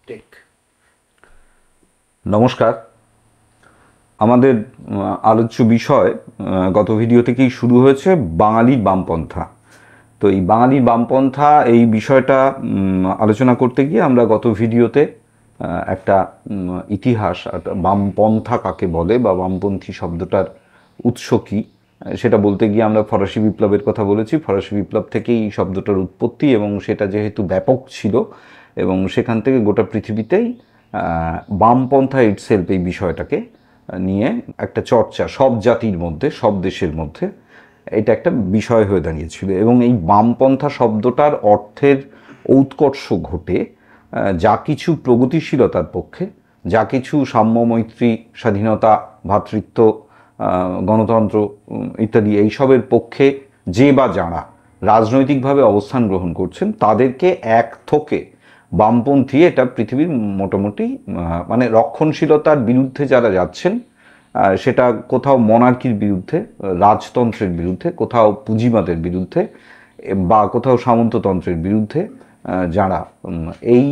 Take নমস্কার। আমাদের আলোচ্য বিষয় গত ভিডিও থেকেই শুরু হয়েছে বাঙালির বামপন্থা। তো এই বাঙালির বামপন্থা এই বিষয়টা আলোচনা করতে গিয়ে আমরা গত ভিডিওতে একটা ইতিহাস, বামপন্থা কাকে বলে বা বামপন্থী শব্দটার উৎস কী সেটা বলতে গিয়ে আমরা ফরাসি বিপ্লবের কথা বলেছি। ফরাসি বিপ্লব থেকেই এই শব্দটার উৎপত্তি এবং সেটা যেহেতু ব্যাপক ছিল এবং সেখান থেকে গোটা পৃথিবীতেই বামপন্থা ইটসেলফ এই বিষয়টাকে নিয়ে একটা চর্চা সব জাতির মধ্যে, সব দেশের মধ্যে এটা একটা বিষয় হয়ে দাঁড়িয়েছিল। এবং এই বামপন্থা শব্দটার অর্থের ঔৎকর্ষ ঘটে যা কিছু প্রগতিশীলতার পক্ষে, যা কিছু সাম্য, মৈত্রী, স্বাধীনতা, ভ্রাতৃত্ব, গণতন্ত্র ইত্যাদি এইসবের পক্ষে যে বা যারা রাজনৈতিকভাবে অবস্থান গ্রহণ করছেন তাদেরকে এক থোকে বামপন্থী, এটা পৃথিবীর মোটামুটি মানে রক্ষণশীলতার বিরুদ্ধে যারা যাচ্ছেন, সেটা কোথাও মনার্কির বিরুদ্ধে, রাজতন্ত্রের বিরুদ্ধে, কোথাও পুঁজিবাদের বিরুদ্ধে বা কোথাও সামন্ততন্ত্রের বিরুদ্ধে যারা এই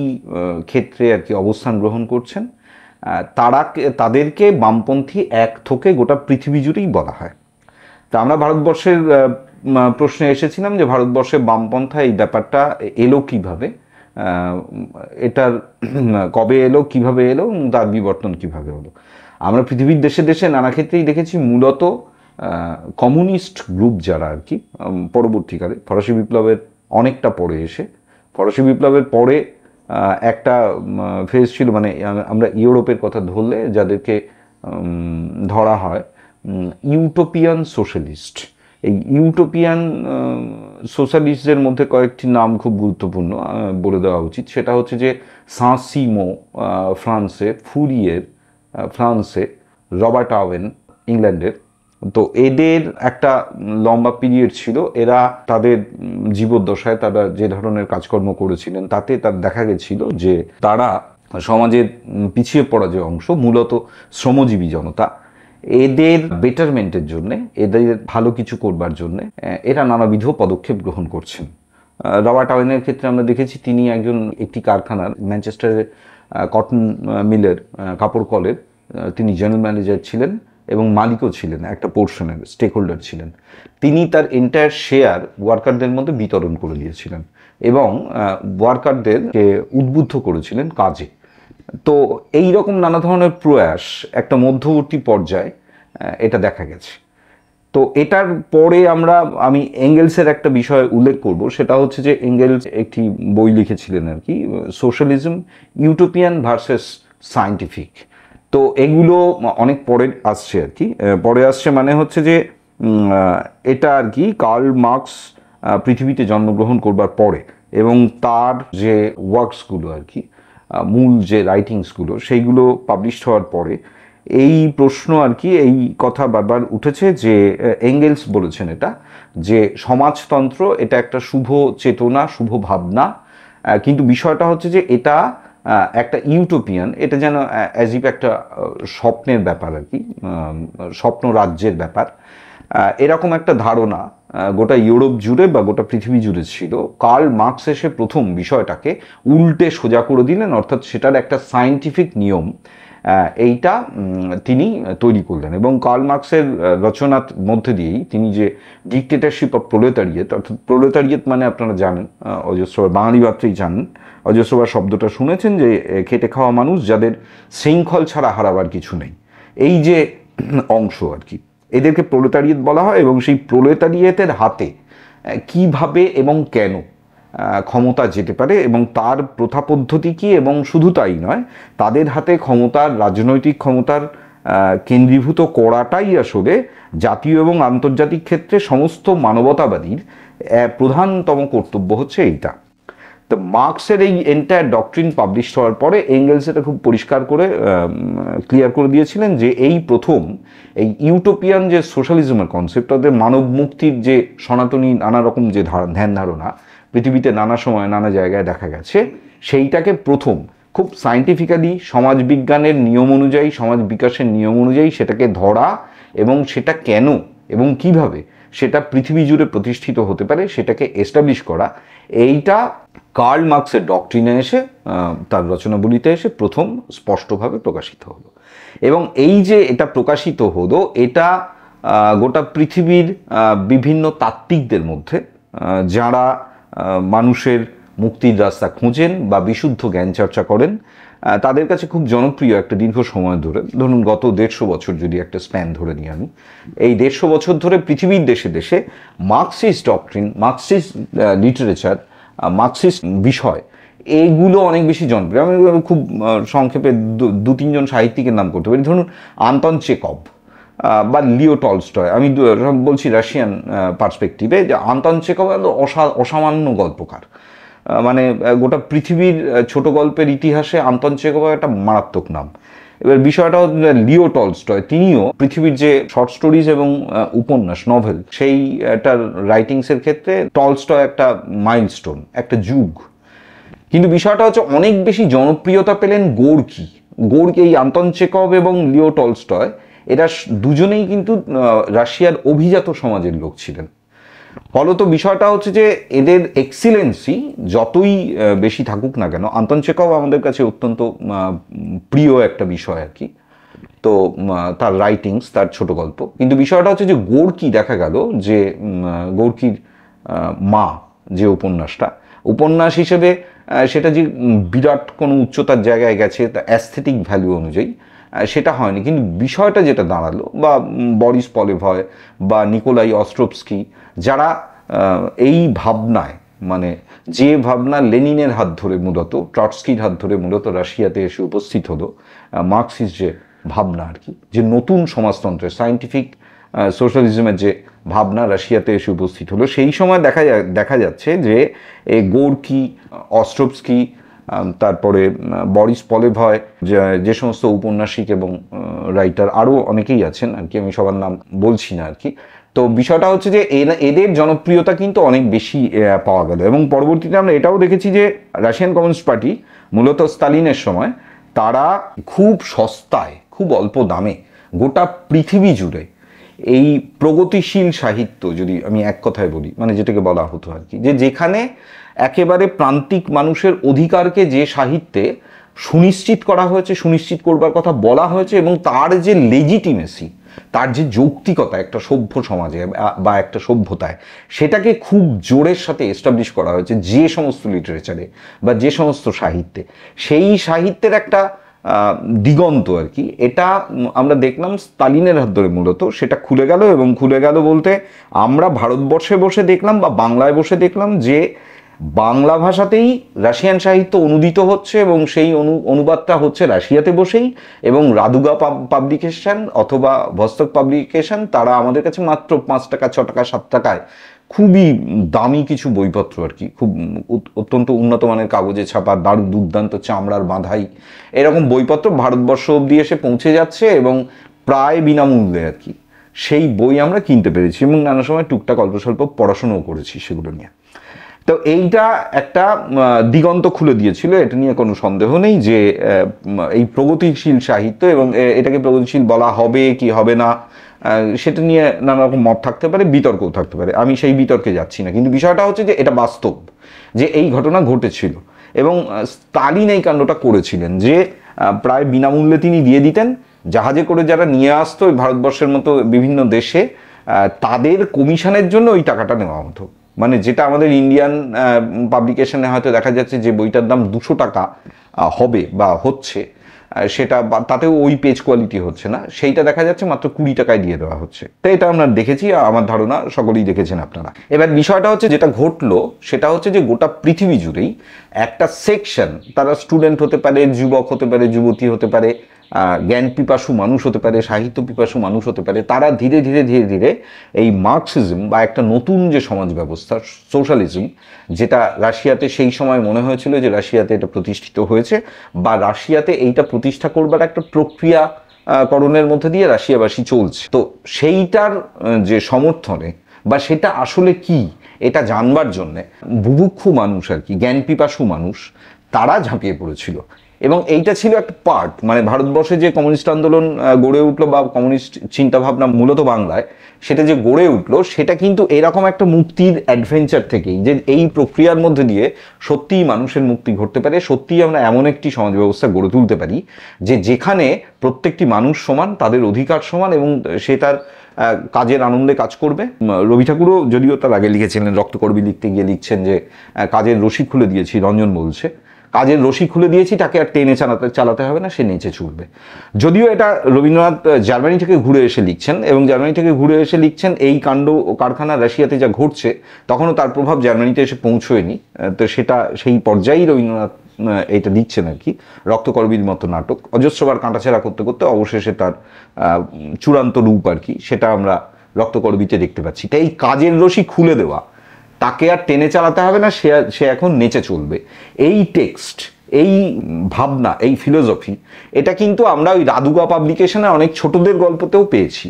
ক্ষেত্রে আর কি অবস্থান গ্রহণ করছেন তাদেরকে বামপন্থী এক থোকে গোটা পৃথিবী জুড়েই বলা হয়। তা আমরা ভারতবর্ষের প্রশ্নে এসেছিলাম যে ভারতবর্ষে বামপন্থা এই ব্যাপারটা এলো কিভাবে, এটার কবে এলো, কিভাবে এলো এবং তার বিবর্তন কিভাবে হলো। আমরা পৃথিবীর দেশে দেশে নানা ক্ষেত্রেই দেখেছি মূলত কমিউনিস্ট গ্রুপ যারা আর কি পরবর্তীকালে ফরাসি বিপ্লবের অনেকটা পরে এসে, ফরাসি বিপ্লবের পরে একটা ফেজ ছিল, মানে আমরা ইউরোপের কথা ধরলে যাদেরকে ধরা হয় ইউটোপিয়ান সোশ্যালিস্ট। এই ইউটোপিয়ান সোশ্যালিস্টদের মধ্যে কয়েকটি নাম খুব গুরুত্বপূর্ণ বলে দেওয়া উচিত। সেটা হচ্ছে যে সাঁ-সিমো ফ্রান্সে, ফুরিয়ের ফ্রান্সে, রবার্ট ওয়েন ইংল্যান্ডের। তো এদের একটা লম্বা পিরিয়ড ছিল, এরা তাদের জীবদ্দশায় তারা যে ধরনের কাজকর্ম করেছিলেন তাতে তার দেখা গেছিল যে তারা সমাজের পিছিয়ে পড়া যে অংশ, মূলত শ্রমজীবী জনতা, এদের বেটারমেন্টের জন্যে, এদের ভালো কিছু করবার জন্যে এরা নানাবিধ পদক্ষেপ গ্রহণ করছেন। রবার্ট ওয়েনের ক্ষেত্রে আমরা দেখেছি তিনি একটি কারখানার, ম্যানচেস্টারের কটন মিলের, কাপড় কলের তিনি জেনারেল ম্যানেজার ছিলেন এবং মালিকও ছিলেন, একটা পোর্শনের স্টেক হোল্ডার ছিলেন। তিনি তার এন্টায়ার শেয়ার ওয়ার্কারদের মধ্যে বিতরণ করে দিয়েছিলেন এবং ওয়ার্কারদেরকে উদ্বুদ্ধ করেছিলেন কাজে। তো এই রকম নানা ধরনের প্রয়াস একটা মধ্যবর্তী পর্যায়ে এটা দেখা গেছে। তো এটার পরে আমি এঙ্গেলসের একটা বিষয় উল্লেখ করব, সেটা হচ্ছে যে এঙ্গেলস একটি বই লিখেছিলেন আর কি, সোশ্যালিজম ইউটোপিয়ান ভার্সেস সায়েন্টিফিক। তো এগুলো অনেক পরে আসছে আর কি, পরে আসছে মানে হচ্ছে যে এটা আর কি কার্ল মার্কস পৃথিবীতে জন্মগ্রহণ করবার পরে এবং তার যে ওয়ার্কসগুলো আর কি, মূল যে রাইটিংসগুলো সেইগুলো পাবলিশ হওয়ার পরে এই প্রশ্ন আর কি, এই কথা বারবার উঠেছে যে এঙ্গেলস বলেছেন এটা, যে সমাজতন্ত্র এটা একটা শুভ চেতনা, শুভ ভাবনা, কিন্তু বিষয়টা হচ্ছে যে এটা একটা ইউটোপিয়ান, এটা যেন অ্যাজ ইফ একটা স্বপ্নের ব্যাপার আর কি, স্বপ্ন রাজ্যের ব্যাপার, এরকম একটা ধারণা গোটা ইউরোপ জুড়ে বা গোটা পৃথিবী জুড়ে ছিল। কার্ল মার্কস এসে প্রথম বিষয়টাকে উল্টে সোজা করে দিলেন, অর্থাৎ সেটার একটা সায়েন্টিফিক নিয়ম এইটা তিনি তৈরি করলেন। এবং কার্ল মার্কসের রচনার মধ্যে দিয়েই তিনি যে ডিক্টেটরশিপ অফ প্রোলেতারিয়েট, অর্থাৎ প্রোলেতারিয়েট মানে আপনারা জানেন, অজস্রবার বাঙালি মাত্রেই জানেন, অজস্রবার শব্দটা শুনেছেন, যে খেটে খাওয়া মানুষ যাদের শৃঙ্খল ছাড়া হারাবার কিছু নেই, এই যে অংশ আর কি, এদেরকে প্রোলেতারিয়েট বলা হয়। এবং সেই প্রোলেতারিয়েটের হাতে কিভাবে এবং কেন ক্ষমতা যেতে পারে এবং তার প্রথা পদ্ধতি কী, এবং শুধু তাই নয়, তাদের হাতে ক্ষমতার, রাজনৈতিক ক্ষমতার কেন্দ্রীভূত করাটাই আসলে জাতীয় এবং আন্তর্জাতিক ক্ষেত্রে সমস্ত মানবতাবাদীর প্রধানতম কর্তব্য হচ্ছে এইটা। তো মার্কসের এই এন্টায়ার ডক্ট্রিন পাবলিশ হওয়ার পরে এঙ্গেলস এটা খুব পরিষ্কার করে ক্লিয়ার করে দিয়েছিলেন যে এই প্রথম এই ইউটোপিয়ান যে সোশ্যালিজমের কনসেপ্ট, তাদের মানব মুক্তির যে সনাতনী নানা রকম যে ধ্যান ধারণা পৃথিবীতে নানা সময় নানা জায়গায় দেখা গেছে, সেইটাকে প্রথম খুব সায়েন্টিফিক্যালি সমাজবিজ্ঞানের নিয়ম অনুযায়ী, সমাজ বিকাশের নিয়ম অনুযায়ী সেটাকে ধরা এবং সেটা কেন এবং কিভাবে সেটা পৃথিবী জুড়ে প্রতিষ্ঠিত হতে পারে সেটাকে এস্টাবলিশ করা, এইটা কার্ল মার্কসের ডক্ট্রিনে এসে তার রচনাবলিতে এসে প্রথম স্পষ্টভাবে প্রকাশিত হলো। এবং এই যে এটা প্রকাশিত হলো, এটা গোটা পৃথিবীর বিভিন্ন তাত্ত্বিকদের মধ্যে, যারা মানুষের মুক্তির রাস্তা খুঁজেন বা বিশুদ্ধ জ্ঞান চর্চা করেন, তাদের কাছে খুব জনপ্রিয় একটা দীর্ঘ সময় ধরে, ধরুন গত 150 বছর যদি একটা স্প্যান ধরে নিই আমি, এই 150 বছর ধরে পৃথিবীর দেশে দেশে Marxist doctrine, Marxist literature, Marxist বিষয়, এইগুলো অনেক বেশি জনপ্রিয়। আমি খুব সংক্ষেপে 2-3 জন সাহিত্যিকের নাম করতে পারি। ধরুন আন্তন চেকভ বা লিও টলস্টয়, আমি বলছি রাশিয়ান পার্সপেক্টিভে, যে আন্তন চেকভ অসামান্য গল্পকার। মানে গোটা পৃথিবীর ছোট গল্পের ইতিহাসে আন্তন চেকভ একটা মারাত্মক নাম। এবার বিষয়টা লিও টলস্টয়, তিনিও পৃথিবীর যে শর্ট স্টোরিজ এবং উপন্যাস, নভেল, সেইটার রাইটিংসের ক্ষেত্রে টলস্টয় একটা মাইলস্টোন, একটা যুগ। কিন্তু বিষয়টা হচ্ছে অনেক বেশি জনপ্রিয়তা পেলেন গোর্কি। এই আন্তন চেকভ এবং লিও টলস্টয়, এরা দুজনেই কিন্তু রাশিয়ার অভিজাত সমাজের লোক ছিলেন। ফলত বিষয়টা হচ্ছে যে এদের এক্সিলেন্সি যতই বেশি থাকুক না কেন, আন্তন চেকভ আমাদের কাছে অত্যন্ত প্রিয় একটা বিষয় আর কি, তো তার রাইটিংস, তার ছোট গল্প। কিন্তু বিষয়টা হচ্ছে যে গোর্কি, দেখা গেল যে গোর্কির মা যে উপন্যাস হিসেবে সেটা যে বিরাট কোনো উচ্চতার জায়গায় গেছে তা অ্যাস্থেটিক ভ্যালু অনুযায়ী, সেটা হয়নি। কিন্তু বিষয়টা যেটা দাঁড়ালো, বা বরিস পলেভয় বা নিকোলাই অস্ট্রোভস্কি, যারা এই ভাবনায়, মানে যে ভাবনা লেনিনের হাত ধরে মূলত, ট্রটস্কির হাত ধরে মূলত রাশিয়াতে এসে উপস্থিত হলো, মার্কসিস্ট যে ভাবনা আর কি, যে নতুন সমাজতন্ত্রের সায়েন্টিফিক সোশ্যালিজমের যে ভাবনা রাশিয়াতে এসে উপস্থিত হলো, সেই সময় দেখা যাচ্ছে যে গোর্কি, অস্ট্রোভস্কি, তারপরে বরিস পলেভয়, যে সমস্ত ঔপন্যাসিক এবং রাইটার, আরও অনেকেই আছেন আর কি, আমি সবার নাম বলছি না আর কি। তো বিষয়টা হচ্ছে যে এদের জনপ্রিয়তা কিন্তু অনেক বেশি পাওয়া গেল। এবং পরবর্তীতে আমরা এটাও দেখেছি যে রাশিয়ান কমিউনিস্ট পার্টি মূলত স্তালিনের সময়, তারা খুব সস্তায়, খুব অল্প দামে গোটা পৃথিবী জুড়ে এই প্রগতিশীল সাহিত্য, যদি আমি এক কথায় বলি, মানে যেটাকে বলা হতো আর কি, যে যেখানে একেবারে প্রান্তিক মানুষের অধিকারকে যে সাহিত্যে সুনিশ্চিত করা হয়েছে, সুনিশ্চিত করবার কথা বলা হয়েছে, এবং তার যে লেজিটিমেসি, তার যে যৌক্তিকতা একটা সভ্য সমাজে বা একটা সভ্যতায়, সেটাকে খুব জোরের সাথে এস্টাবলিশ করা হয়েছে যে সমস্ত লিটারেচারে বা যে সমস্ত সাহিত্যে, সেই সাহিত্যের একটা দিগন্ত আর কি, এটা আমরা দেখলাম স্তালিনের হাত ধরে মূলত সেটা খুলে গেল। এবং খুলে গেল বলতে, আমরা ভারতবর্ষে বসে দেখলাম বা বাংলায় বসে দেখলাম যে বাংলা ভাষাতেই রাশিয়ান সাহিত্য অনুদিত হচ্ছে, এবং সেই অনুবাদটা হচ্ছে রাশিয়াতে বসেই, এবং রাদুগা পাবলিকেশন অথবা ভস্তক পাবলিকেশন, তারা আমাদের কাছে মাত্র 5 টাকা, 6 টাকা, 7 টাকায় খুবই দামি কিছু বইপত্র আর কি, খুব অত্যন্ত উন্নত মানের কাগজে ছাপা, দুর্দান্ত চামড়ার বাঁধাই, এরকম বইপত্র ভারতবর্ষ অবধি এসে পৌঁছে যাচ্ছে, এবং প্রায় বিনামূল্যে আর কি সেই বই আমরা কিনতে পেরেছি, এবং নানা সময় টুকটাক অল্প স্বল্প পড়াশোনাও করেছি সেগুলো নিয়ে। তো এইটা একটা দিগন্ত খুলে দিয়েছিল, এটা নিয়ে কোনো সন্দেহ নেই যে এই প্রগতিশীল সাহিত্য, এবং এটাকে প্রগতিশীল বলা হবে কি হবে না, সেটা নিয়ে নানা রকম মত থাকতে পারে, বিতর্কও থাকতে পারে, আমি সেই বিতর্কে যাচ্ছি না। কিন্তু বিষয়টা হচ্ছে যে এটা বাস্তব, যে এই ঘটনা ঘটেছিল, এবং স্তালিন এই কাণ্ডটা করেছিলেন, যে প্রায় বিনামূল্যে তিনি দিয়ে দিতেন, জাহাজে করে যারা নিয়ে আসতো ভারতবর্ষের মতো বিভিন্ন দেশে, তাদের কমিশনের জন্য ওই টাকাটা নেওয়া হতো। মানে যেটা আমাদের ইন্ডিয়ান পাবলিকেশনে হয়তো দেখা যাচ্ছে যে বইটার দাম 200 টাকা হবে বা হচ্ছে, সেটা তাতেও ওই পেজ কোয়ালিটি হচ্ছে না, সেইটা দেখা যাচ্ছে মাত্র 20 টাকায় দিয়ে দেওয়া হচ্ছে। তো এটা আমরা দেখেছি, আমার ধারণা সকলেই দেখেছেন আপনারা। এবার বিষয়টা হচ্ছে, যেটা ঘটলো সেটা হচ্ছে যে গোটা পৃথিবী জুড়েই একটা সেকশন, তারা স্টুডেন্ট হতে পারে, যুবক হতে পারে, যুবতী হতে পারে, জ্ঞান পিপাসু মানুষ হতে পারে, সাহিত্য পিপাসু মানুষ হতে পারে, তারা ধীরে ধীরে ধীরে ধীরে এই মার্কসিজম বা একটা নতুন যে সমাজ ব্যবস্থা, সোশ্যালিজম, যেটা রাশিয়াতে সেই সময় মনে হয়েছিল যে রাশিয়াতে এটা প্রতিষ্ঠিত হয়েছে, বা রাশিয়াতে এইটা প্রতিষ্ঠা করবার একটা প্রক্রিয়া করণের মধ্যে দিয়ে রাশিয়াবাসী চলছে, তো সেইটার যে সমর্থনে বা সেটা আসলে কি, এটা জানবার জন্যে বুভুক্ষু মানুষ আর কি, জ্ঞান পিপাসু মানুষ, তারা ঝাঁপিয়ে পড়েছিল। এবং এইটা ছিল একটা পার্ট, মানে ভারতবর্ষে যে কমিউনিস্ট আন্দোলন গড়ে উঠলো বা কমিউনিস্ট চিন্তাভাবনা মূলত বাংলায় সেটা যে গড়ে উঠলো, সেটা কিন্তু এরকম একটা মুক্তির অ্যাডভেঞ্চার থেকেই, যে এই প্রক্রিয়ার মধ্যে দিয়ে সত্যিই মানুষের মুক্তি ঘটতে পারে, সত্যিই আমরা এমন একটি সমাজ ব্যবস্থা গড়ে তুলতে পারি যে যেখানে প্রত্যেকটি মানুষ সমান, তাদের অধিকার সমান, এবং সে তার কাজের আনন্দে কাজ করবে। রবি ঠাকুরও যদিও তার আগে লিখেছিলেন, রক্তকরবী লিখতে গিয়ে লিখছেন যে কাজের রশি খুলে দিয়েছি, রঞ্জন বলছে কাজের রশি খুলে দিয়েছি, তাকে আর টেনে চালাতে হবে না, সে নেচে ছুটবে। যদিও এটা রবীন্দ্রনাথ জার্মানি থেকে ঘুরে এসে লিখছেন, এবং জার্মানি থেকে ঘুরে এসে লিখছেন এই কাণ্ড ও কারখানা রাশিয়াতে যা ঘটছে তখনও তার প্রভাব জার্মানিতে এসে পৌঁছয়নি, তো সেটা সেই পর্যায়েই রবীন্দ্রনাথ এটা দিচ্ছেন আর কি। রক্তকরবীর মতো নাটক অজস্রবার কাঁটাছেঁড়া করতে করতে অবশেষে তার চূড়ান্ত রূপ আর কি, সেটা আমরা রক্তকরবীতে দেখতে পাচ্ছি। তাই এই কাজের রশি খুলে দেওয়া, তাকে আর টেনে চালাতে হবে না, সে এখন নেচে চলবে, এই টেক্সট, এই ভাবনা, এই ফিলোসফি, এটা কিন্তু আমরা ওই রাদুগা পাবলিকেশনে অনেক ছোটদের গল্পতেও পেয়েছি,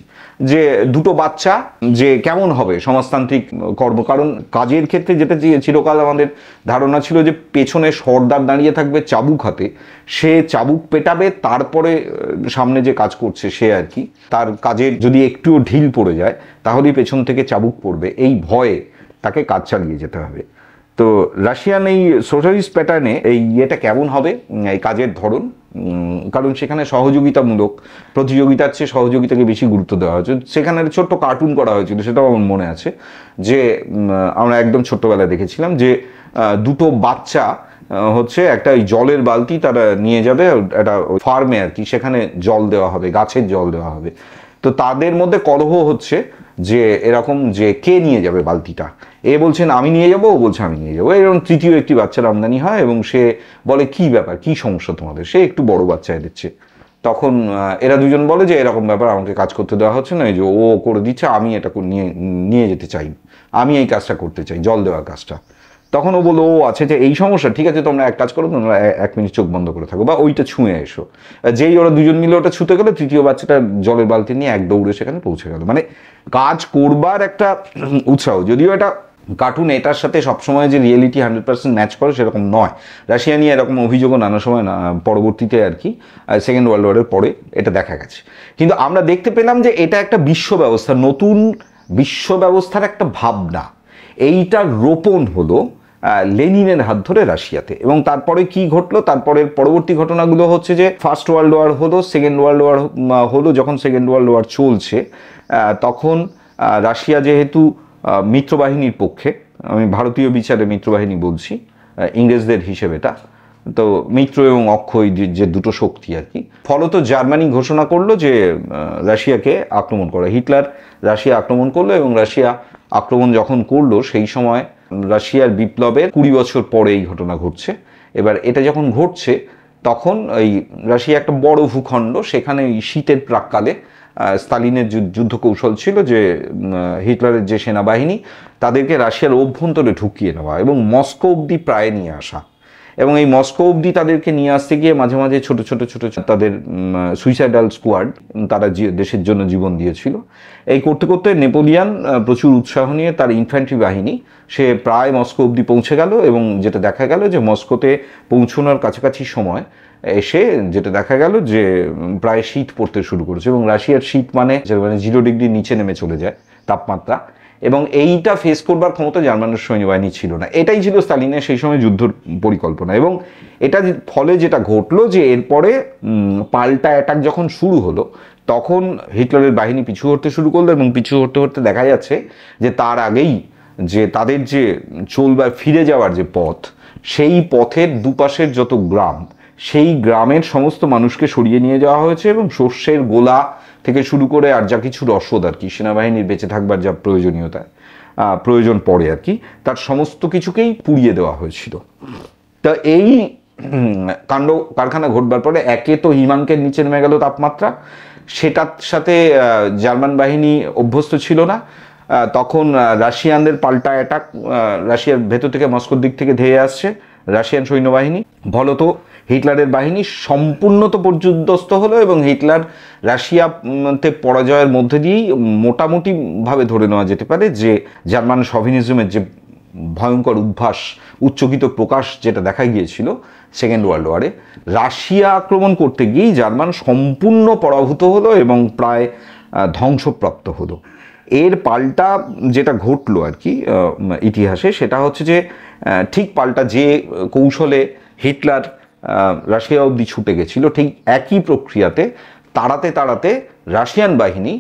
যে দুটো বাচ্চা যে কেমন হবে সমাজতান্ত্রিক কর্ম। কারণ কাজের ক্ষেত্রে যেটা চিরকাল আমাদের ধারণা ছিল যে পেছনে সর্দার দাঁড়িয়ে থাকবে চাবুক হাতে, সে চাবুক পেটাবে, তারপরে সামনে যে কাজ করছে সে আর কি, তার কাজের যদি একটুও ঢিল পড়ে যায় তাহলেই পেছন থেকে চাবুক পড়বে, এই ভয়ে তাকে কাজ চালিয়ে যেতে হবে। তো রাশিয়ান এই সোশ্যালিস্ট প্যাটার্নে এই ইয়েটা কেমন হবে, এই কাজের ধরন, কারণ সেখানে সহযোগিতামূলক, প্রতিযোগিতার চেয়ে সহযোগিতাকে বেশি গুরুত্ব দেওয়া হয়েছে। সেখানে ছোট্ট কার্টুন করা হয়েছিল, সেটাও আমার মনে আছে, যে আমরা একদম ছোট্টবেলায় দেখেছিলাম যে দুটো বাচ্চা হচ্ছে একটা ওই জলের বালতি তারা নিয়ে যাবে একটা ফার্মে আর কি, সেখানে জল দেওয়া হবে, গাছের জল দেওয়া হবে। তো তাদের মধ্যে কলহ হচ্ছে যে এরকম যে কে নিয়ে যাবে বালতিটা, এ বলছেন আমি নিয়ে যাবো, ও বলছে আমি নিয়ে যাবো। এরকম তৃতীয় একটি বাচ্চার আমদানি হয় এবং সে বলে কি ব্যাপার, কি সমস্যা তোমাদের, সে একটু বড় বাচ্চা দিচ্ছে। তখন এরা দুজন বলে যে এরকম ব্যাপার, আমাকে কাজ করতে দেওয়া হচ্ছে না, এই যে ও করে দিচ্ছে, আমি এটা নিয়ে যেতে চাই, আমি এই কাজটা করতে চাই, জল দেওয়ার কাজটা। তখন ও বললো ও আছে যে এই সমস্যা, ঠিক আছে তোমরা এক কাজ করো, তোমরা 1 মিনিট চোখ বন্ধ করে থাকো বা ওইটা ছুঁয়ে এসো। যেই ওরা দুজন মিলে ওটা ছুঁতে গেলে তৃতীয় বাচ্চাটা জলের বালতি নিয়ে এক দৌড়ে সেখানে পৌঁছে গেল। মানে কাজ করবার একটা উৎসাহ, যদিও এটা কার্টুন, এটার সাথে সবসময় যে রিয়েলিটি 100% ম্যাচ করে সেরকম নয়। রাশিয়া নিয়ে এরকম অভিযোগও নানা সময় পরবর্তীতে আর কি, সেকেন্ড ওয়ার্ল্ড ওয়ারের পরে এটা দেখা গেছে। কিন্তু আমরা দেখতে পেলাম যে এটা একটা বিশ্ব ব্যবস্থা, নতুন বিশ্ব ব্যবস্থার একটা ভাবনা, এইটা রোপণ হলো লেনিনের হাত ধরে রাশিয়াতে। এবং তারপরে কি ঘটলো, তারপরের পরবর্তী ঘটনাগুলো হচ্ছে যে ফার্স্ট ওয়ার্ল্ড ওয়ার হলো, সেকেন্ড ওয়ার্ল্ড ওয়ার হলো। যখন সেকেন্ড ওয়ার্ল্ড ওয়ার চলছে তখন রাশিয়া যেহেতু মিত্রবাহিনীর পক্ষে, আমি ভারতীয় বিচারে মিত্রবাহিনী বলছি, ইংরেজদের হিসেবেটা, তো মিত্র এবং অক্ষয় যে দুটো শক্তি আর কি, ফলত জার্মানি ঘোষণা করলো যে রাশিয়াকে আক্রমণ করে। হিটলার রাশিয়া আক্রমণ করলো, এবং রাশিয়া আক্রমণ যখন করলো সেই সময় রাশিয়ার বিপ্লবের 20 বছর পরে এই ঘটনা ঘটছে। এবার এটা যখন ঘটছে তখন এই রাশিয়া একটা বড় ভূখণ্ড, সেখানে এই শীতের প্রাক্কালে স্তালিনের যুদ্ধ কৌশল ছিল যে হিটলারের যে সেনাবাহিনী তাদেরকে রাশিয়ার অভ্যন্তরে ঢুকিয়ে নেওয়া এবং মস্কো অবধি প্রায় নিয়ে আসা। এবং এই মস্কো অবধি তাদেরকে নিয়ে আসতে গিয়ে মাঝে মাঝে ছোট ছোট তাদের সুইসাইডাল স্কোয়াড, তারা দেশের জন্য জীবন দিয়েছিল। এই করতে করতে নেপোলিয়ান প্রচুর উৎসাহ নিয়ে তার ইনফ্যান্ট্রি বাহিনী সে প্রায় মস্কো অবধি পৌঁছে গেল, এবং যেটা দেখা গেল যে মস্কোতে পৌঁছানোর কাছাকাছি সময় এসে যেটা দেখা গেল যে প্রায় শীত পড়তে শুরু করেছে, এবং রাশিয়ার শীত মানে 0 ডিগ্রি নিচে নেমে চলে যায় তাপমাত্রা, এবং এইটা ফেস করবার ক্ষমতা জার্মানের সৈন্যবাহিনী ছিল না। এটাই ছিল স্তালিনের সেই সময় যুদ্ধর পরিকল্পনা। এবং এটা ফলে যেটা ঘটলো যে এরপরে পাল্টা অ্যাটাক যখন শুরু হলো তখন হিটলারের বাহিনী পিছু হটতে শুরু করলো, এবং পিছু হটতে হটতে দেখা যাচ্ছে যে তার আগেই যে তাদের যে চলবার ফিরে যাওয়ার যে পথ, সেই পথের দুপাশের যত গ্রাম, সেই গ্রামের সমস্ত মানুষকে সরিয়ে নিয়ে যাওয়া হয়েছে, এবং শস্যের গোলা থেকে শুরু করে আর যা কিছু রসদ আর কি, সেনাবাহিনীর বেঁচে থাকবার যা প্রয়োজন পড়ে আর কি, তার সমস্ত কিছুকেই পুড়িয়ে দেওয়া হয়েছিল। তা এই কাণ্ড কারখানা ঘটবার পরে একে তো হিমাঙ্কের নিচে নেমে গেল তাপমাত্রা, সেটার সাথে জার্মান বাহিনী অভ্যস্ত ছিল না। তখন রাশিয়ানদের পাল্টা অ্যাটাক, রাশিয়ার ভেতর থেকে মস্কোর দিক থেকে ধেয়ে আসছে রাশিয়ান সৈন্যবাহিনী, ফলত হিটলারের বাহিনী সম্পূর্ণত পর্যুদস্ত হলো, এবং হিটলার রাশিয়াতে পরাজয়ের মধ্যে দিয়েই মোটামুটিভাবে ধরে নেওয়া যেতে পারে যে জার্মান শভিনিজমের যে ভয়ঙ্কর উদ্ভাস, উচ্চকিত প্রকাশ যেটা দেখা গিয়েছিল সেকেন্ড ওয়ার্ল্ড ওয়ারে, রাশিয়া আক্রমণ করতে গিয়েই জার্মান সম্পূর্ণ পরাভূত হলো এবং প্রায় ধ্বংসপ্রাপ্ত হলো। এর পাল্টা যেটা ঘটলো আর কি ইতিহাসে, সেটা হচ্ছে যে ঠিক পাল্টা যে কৌশলে হিটলার রাশিয়া অবধি ছুটে গেছিল, ঠিক একই প্রক্রিয়াতে তাড়াতে তাড়াতে রাশিয়ান বাহিনী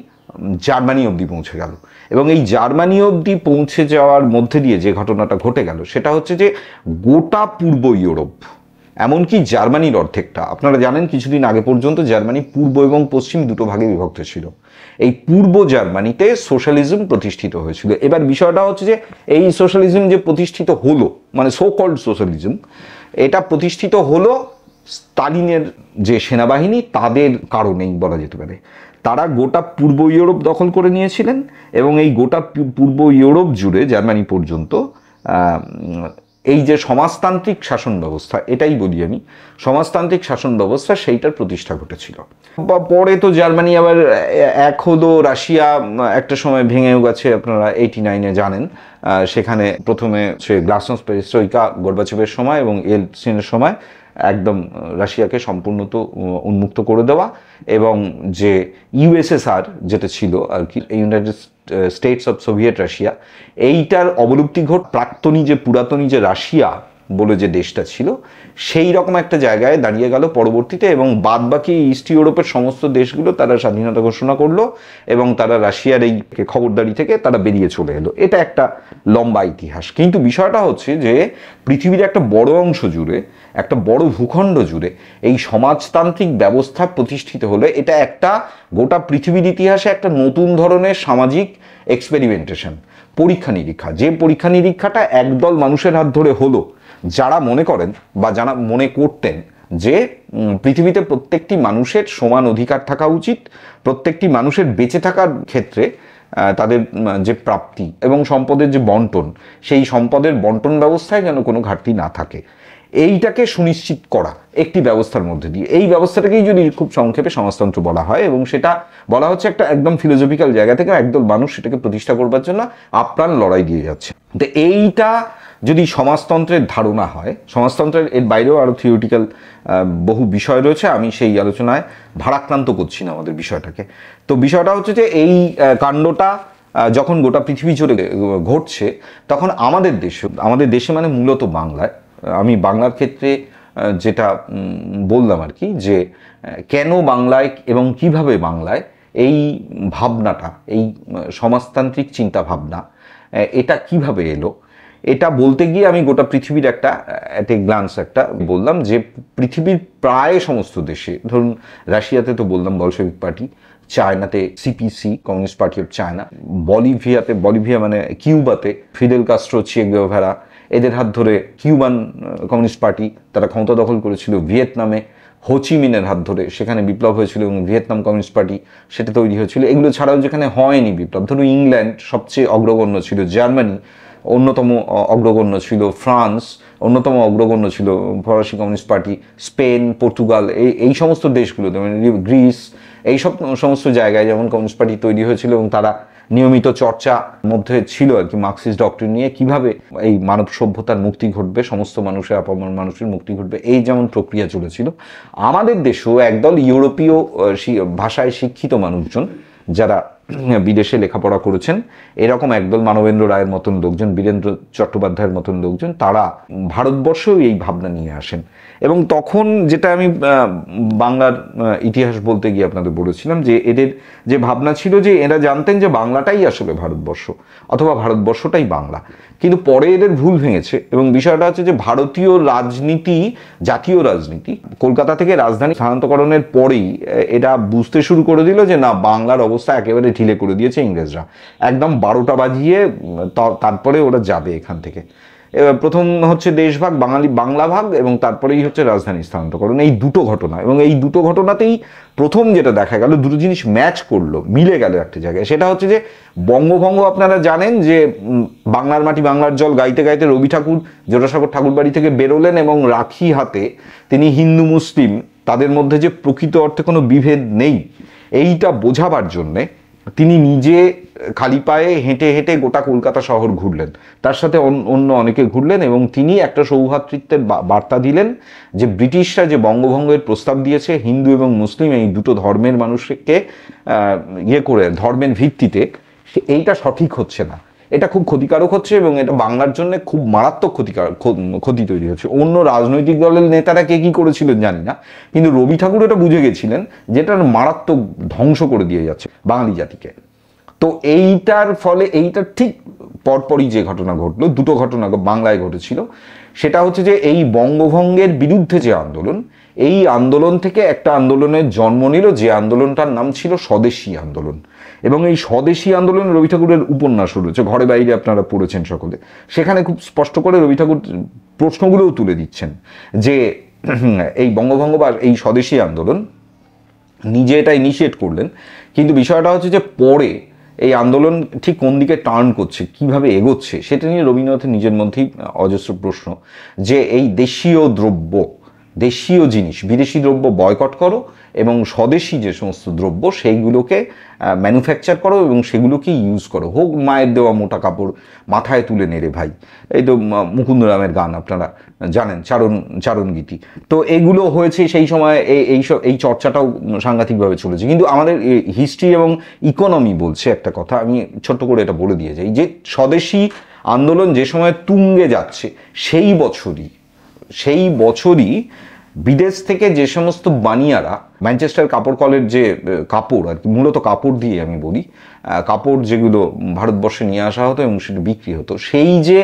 জার্মানি অবধি পৌঁছে গেল। এবং এই জার্মানি অবধি পৌঁছে যাওয়ার মধ্যে দিয়ে যে ঘটনাটা ঘটে গেল সেটা হচ্ছে যে গোটা পূর্ব ইউরোপ, এমনকি জার্মানির অর্ধেকটা, আপনারা জানেন কিছুদিন আগে পর্যন্ত জার্মানি পূর্ব এবং পশ্চিম দুটো ভাগে বিভক্ত ছিল। এই পূর্ব জার্মানিতে সোশ্যালিজম প্রতিষ্ঠিত হয়েছিল। এবার বিষয়টা হচ্ছে যে এই সোশ্যালিজম যে প্রতিষ্ঠিত হলো, মানে সো কল্ড সোশ্যালিজম, এটা প্রতিষ্ঠিত হলো স্টালিনের যে সেনাবাহিনী তাদের কারণেই বলা যেতে পারে। তারা গোটা পূর্ব ইউরোপ দখল করে নিয়েছিলেন এবং এই গোটা পূর্ব ইউরোপ জুড়ে জার্মানি পর্যন্ত এই যে সমাজতান্ত্রিক শাসন ব্যবস্থা, এটাই বলি আমি, সমাজতান্ত্রিক শাসন ব্যবস্থা, সেইটার প্রতিষ্ঠা ঘটেছিল। পরে তো জার্মানি আবার এক হলো, রাশিয়া একটা সময় ভেঙেও গেছে, আপনারা 89-এ জানেন। সেখানে প্রথমে সে গ্লাসনোস্ট পেরেস্ট্রোইকা গোরবাচেভের সময় এবং এলসিনের সময় একদম রাশিয়াকে সম্পূর্ণ তো উন্মুক্ত করে দেওয়া, এবং যে ইউএসএসআর যেটা ছিল আর কি, United states of Soviet Russia, এইটার অবলুপ্তি প্রাক্তনী যে পুরাতনী যে রাশিয়া বলে যে দেশটা ছিল সেই রকম একটা জায়গায় দাঁড়িয়ে গেল পরবর্তীতে। এবং বাদ বাকি ইস্ট ইউরোপের সমস্ত দেশগুলো তারা স্বাধীনতা ঘোষণা করলো এবং তারা রাশিয়ার এই খবরদারি থেকে তারা বেরিয়ে চলে এলো। এটা একটা লম্বা ইতিহাস। কিন্তু বিষয়টা হচ্ছে যে পৃথিবীর একটা বড় অংশ জুড়ে, একটা বড় ভূখণ্ড জুড়ে এই সমাজতান্ত্রিক ব্যবস্থা প্রতিষ্ঠিত হলে এটা একটা গোটা পৃথিবীর ইতিহাসে একটা নতুন ধরনের সামাজিক এক্সপেরিমেন্টেশন, পরীক্ষা নিরীক্ষা। যে পরীক্ষা নিরীক্ষাটা একদল মানুষের হাত ধরে হলো যারা মনে করেন বা যারা মনে করতেন যে পৃথিবীতে প্রত্যেকটি মানুষের সমান অধিকার থাকা উচিত, প্রত্যেকটি মানুষের বেঁচে থাকার ক্ষেত্রে তাদের যে প্রাপ্তি এবং সম্পদের যে বন্টন, সেই সম্পদের বন্টন ব্যবস্থায় যেন কোনো ঘাটতি না থাকে, এইটাকে সুনিশ্চিত করা একটি ব্যবস্থার মধ্যে দিয়ে। এই ব্যবস্থাটাকেই যদি খুব সংক্ষেপে সমাজতন্ত্র বলা হয়, এবং সেটা বলা হচ্ছে একটা একদম ফিলোসফিক্যাল জায়গা থেকে একদল মানুষ সেটাকে প্রতিষ্ঠা করবার জন্য আপ্রাণ লড়াই দিয়ে যাচ্ছে। তো এইটা যদি সমাজতন্ত্রের ধারণা হয়, সমাজতন্ত্রের এর বাইরেও আরও থিওরিটিক্যাল বহু বিষয় রয়েছে, আমি সেই আলোচনায় ভারাক্রান্ত করছি না আমাদের বিষয়টাকে। তো বিষয়টা হচ্ছে যে এই কাণ্ডটা যখন গোটা পৃথিবী জুড়ে ঘটছে, তখন আমাদের দেশে মানে মূলত বাংলায়, আমি বাংলার ক্ষেত্রে যেটা বললাম আর কি, যে কেন বাংলায় এবং কিভাবে বাংলায় এই ভাবনাটা, এই সমাজতান্ত্রিক চিন্তা ভাবনা, এটা কিভাবে এলো, এটা বলতে গিয়ে আমি গোটা পৃথিবীর একটা গ্লান্স একটা বললাম যে পৃথিবীর প্রায় সমস্ত দেশে, ধরুন রাশিয়াতে তো বললাম বলশেভিক পার্টি, চায়নাতে CPC, communist party of China, Bolivia মানে কিউবাতে ফিদেল কাস্ট্রো, চে গুয়েভারা, এদের হাত ধরে কিউবান কমিউনিস্ট পার্টি তারা ক্ষমতা দখল করেছিল। ভিয়েতনামে হোচিমিনের হাত ধরে সেখানে বিপ্লব হয়েছিল এবং ভিয়েতনাম কমিউনিস্ট পার্টি সেটা তৈরি হয়েছিল। এগুলো ছাড়াও যেখানে হয়নি বিপ্লব, ধরুন ইংল্যান্ড সবচেয়ে অগ্রগণ্য ছিল, জার্মানি অন্যতম অগ্রগণ্য ছিল, ফ্রান্স অন্যতম অগ্রগণ্য ছিল ফরাসি কমিউনিস্ট পার্টি, স্পেন, পর্তুগাল, এই সমস্ত দেশগুলো, গ্রিস, এই সমস্ত জায়গায় যেমন কমিউনিস্ট পার্টি তৈরি হয়েছিল এবং তারা নিয়মিত চর্চা মধ্যে ছিল আর কি মার্কসিস্ট ডক্ট্রিন নিয়ে, কিভাবে এই মানব সভ্যতার মুক্তি ঘটবে, সমস্ত মানুষের, আপামর মানুষের মুক্তি ঘটবে, এই যেমন প্রক্রিয়া চলেছিল। আমাদের দেশেও একদল ইউরোপীয় ভাষায় শিক্ষিত মানুষজন যারা বিদেশে লেখাপড়া করেছেন, এরকম একদল মানবেন্দ্র রায়ের মতন লোকজন, বীরেন্দ্র চট্টোপাধ্যায়ের মতন লোকজন, তারা ভারতবর্ষেও এই ভাবনা নিয়ে আসেন। এবং তখন যেটা আমি বাংলার ইতিহাস বলতে গিয়ে আপনাদের বলেছিলাম যে এদের যে ভাবনা ছিল যে এরা জানতেন যে বাংলাটাই আসলে ভারতবর্ষ অথবা ভারতবর্ষটাই বাংলা। কিন্তু পরে এদের ভুল ভেঙেছে এবং বিষয়টা হচ্ছে যে ভারতীয় রাজনীতি, জাতীয় রাজনীতি, কলকাতা থেকে রাজধানী স্থানান্তরকরণের পরেই এরা বুঝতে শুরু করে দিল যে না, বাংলার অবস্থা একেবারে ঢিলে করে দিয়েছে ইংরেজরা, একদম 12টা বাজিয়ে তারপরে ওরা যাবে এখান থেকে। প্রথম হচ্ছে দেশভাগ, বাংলা ভাগ, এবং তারপরেই হচ্ছে রাজধানী স্থানান্তরকরণ। এই দুটো ঘটনা, এবং এই দুটো ঘটনাতেই প্রথম যেটা দেখা গেল, দুটো জিনিস ম্যাচ করলো, মিলে গেল একটা জায়গায়। সেটা হচ্ছে যে বঙ্গভঙ্গ, আপনারা জানেন যে বাংলার মাটি বাংলার জল গাইতে গাইতে রবি ঠাকুর জোড়াসাগর ঠাকুর বাড়ি থেকে বেরোলেন এবং রাখি হাতে তিনি হিন্দু মুসলিম তাদের মধ্যে যে প্রকৃত অর্থে কোনো বিভেদ নেই, এইটা বোঝাবার জন্যে তিনি নিজে খালি পায়ে হেঁটে হেঁটে গোটা কলকাতা শহর ঘুরলেন, তার সাথে অন্য অনেকে ঘুরলেন, এবং তিনি একটা সৌভ্রাতৃত্বের বার্তা দিলেন যে ব্রিটিশরা যে বঙ্গভঙ্গের প্রস্তাব দিয়েছে হিন্দু এবং মুসলিম এই দুটো ধর্মের মানুষকে করে ধর্মের ভিত্তিতে, এইটা সঠিক হচ্ছে না, এটা খুব ক্ষতিকারক হচ্ছে এবং এটা বাংলার জন্য খুব মারাত্মক ক্ষতি তৈরি হচ্ছে। অন্য রাজনৈতিক দলের নেতারা কে কি করেছিলেন জানি না, কিন্তু রবি ঠাকুর এটা বুঝে গেছিলেন যেটা মারাত্মক ধ্বংস করে দিয়ে যাচ্ছে বাঙালি জাতিকে। তো এইটার ফলে এইটার ঠিক পরপরই যে ঘটনা ঘটলো, দুটো ঘটনা বাংলায় ঘটেছিল, সেটা হচ্ছে যে এই বঙ্গভঙ্গের বিরুদ্ধে যে আন্দোলন, এই আন্দোলন থেকে একটা আন্দোলনের জন্ম নিল, যে আন্দোলনটার নাম ছিল স্বদেশী আন্দোলন। এবং এই স্বদেশী আন্দোলন রবি ঠাকুরের উপন্যাস রয়েছে, ঘরে বাইরে আপনারা পড়েছেন সকলে, সেখানে খুব স্পষ্ট করে রবি ঠাকুর প্রশ্নগুলোও তুলে দিচ্ছেন যে এই বঙ্গভঙ্গ বা এই স্বদেশী আন্দোলন নিজে এটা ইনিশিয়েট করলেন, কিন্তু বিষয়টা হচ্ছে যে পরে এই আন্দোলন ঠিক কোন দিকে টার্ন করছে, কিভাবে এগোচ্ছে, সেটা নিয়ে রবীন্দ্রনাথের নিজের মধ্যেই অজস্র প্রশ্ন, যে এই দেশীয় দ্রব্য, দেশীয় জিনিস, বিদেশি দ্রব্য বয়কট করো এবং স্বদেশী যে সমস্ত দ্রব্য সেইগুলোকে ম্যানুফ্যাকচার করো এবং সেগুলোকে ইউজ করো, হোক মায়ের দেওয়া মোটা কাপড় মাথায় তুলে নেড়ে ভাই, এই তো মুকুন্দরামের গান আপনারা জানেন, চারণ গীতি। তো এগুলো হয়েছে সেই সময়, এই চর্চাটাও সাংঘাতিকভাবে চলেছে। কিন্তু আমাদের হিস্ট্রি এবং ইকোনমি বলছে একটা কথা, আমি ছোট্ট করে এটা বলে দিয়ে যাই, যে স্বদেশী আন্দোলন যে সময় তুঙ্গে যাচ্ছে সেই বছরই বিদেশ থেকে যে সমস্ত বানিয়ারা, ম্যানচেস্টার কাপড় কলের যে কাপড় আর কি, মূলত কাপড় দিয়ে আমি বলি, কাপড় যেগুলো ভারতবর্ষে নিয়ে আসা হতো এবং সেটা বিক্রি হতো, সেই যে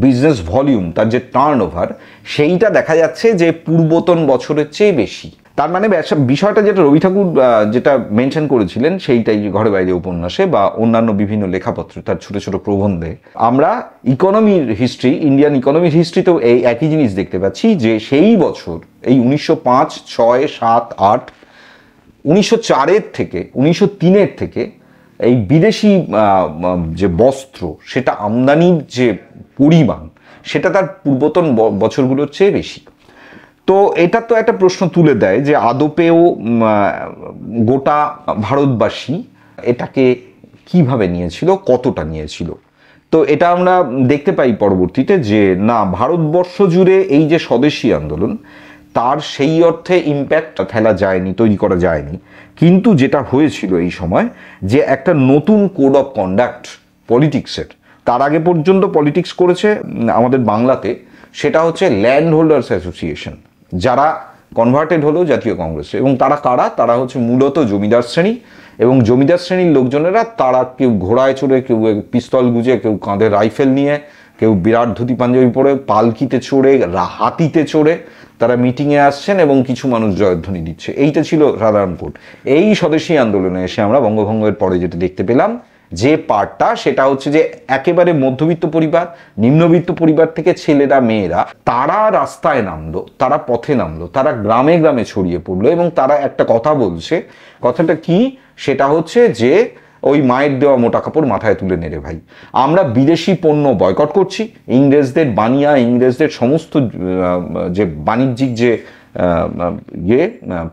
বিজনেস ভলিউম, তার যে টার্ন ওভার, সেইটা দেখা যাচ্ছে যে পূর্বতন বছরের চেয়ে বেশি। তার মানে বিষয়টা যেটা রবি ঠাকুর যেটা মেনশন করেছিলেন, সেইটাই ঘরে বাইরে উপন্যাসে বা অন্যান্য বিভিন্ন লেখাপত্রে, তার ছোট ছোট প্রবন্ধে আমরা ইকোনমির হিস্ট্রি, ইন্ডিয়ান ইকোনমির হিস্ট্রিতেও এই একই জিনিস দেখতে পাচ্ছি, যে সেই বছর এই 1905, 6, 7, 8, 1904 থেকে 1903 থেকে এই বিদেশি যে বস্ত্র, সেটা আমদানির যে পরিমাণ, সেটা তার পূর্বতন বছরগুলোর চেয়ে বেশি। তো এটা তো একটা প্রশ্ন তুলে দেয় যে আদপেও গোটা ভারতবাসী এটাকে কিভাবে নিয়েছিল, কতটা নিয়েছিল। তো এটা আমরা দেখতে পাই পরবর্তীতে যে না, ভারতবর্ষ জুড়ে এই যে স্বদেশী আন্দোলন, তার সেই অর্থে ইম্প্যাক্ট ফেলা যায়নি, তৈরি করা যায়নি। কিন্তু যেটা হয়েছিল এই সময়, যে একটা নতুন কোড অফ কন্ডাক্ট পলিটিক্সের, তার আগে পর্যন্ত পলিটিক্স করেছে আমাদের বাংলাতে, সেটা হচ্ছে ল্যান্ড হোল্ডার্স অ্যাসোসিয়েশন, যারা কনভার্টেড হলো জাতীয় কংগ্রেসে। এবং তারা কারা? তারা হচ্ছে মূলত জমিদার শ্রেণী, এবং জমিদার শ্রেণীর লোকজনেরা, তারা কেউ ঘোড়ায় চড়ে, কেউ পিস্তল গুজে, কেউ কাঁধে রাইফেল নিয়ে, কেউ বিরাট ধুতি পাঞ্জাবি পরে, পালকিতে চড়ে, হাতিতে চড়ে তারা মিটিংয়ে আসছেন এবং কিছু মানুষ জয়ধ্বনি দিচ্ছে। এইটা ছিল সাধারণ কোড। এই স্বদেশী আন্দোলনে এসে আমরা বঙ্গভঙ্গের পরে যেটা দেখতে পেলাম, যে পার্টটা, সেটা হচ্ছে যে একেবারে মধ্যবিত্ত পরিবার, নিম্নবিত্ত পরিবার থেকে ছেলেরা, মেয়েরা, তারা রাস্তায় নামলো, তারা পথে নামলো, তারা গ্রামে গ্রামে ছড়িয়ে পড়লো, এবং তারা একটা কথা বলছে। কথাটা কি? সেটা হচ্ছে যে ওই মায়ের দেওয়া মোটা কাপড় মাথায় তুলে নেড়ে ভাই, আমরা বিদেশি পণ্য বয়কট করছি, ইংরেজদের বানিয়া, ইংরেজদের সমস্ত যে বাণিজ্যিক যে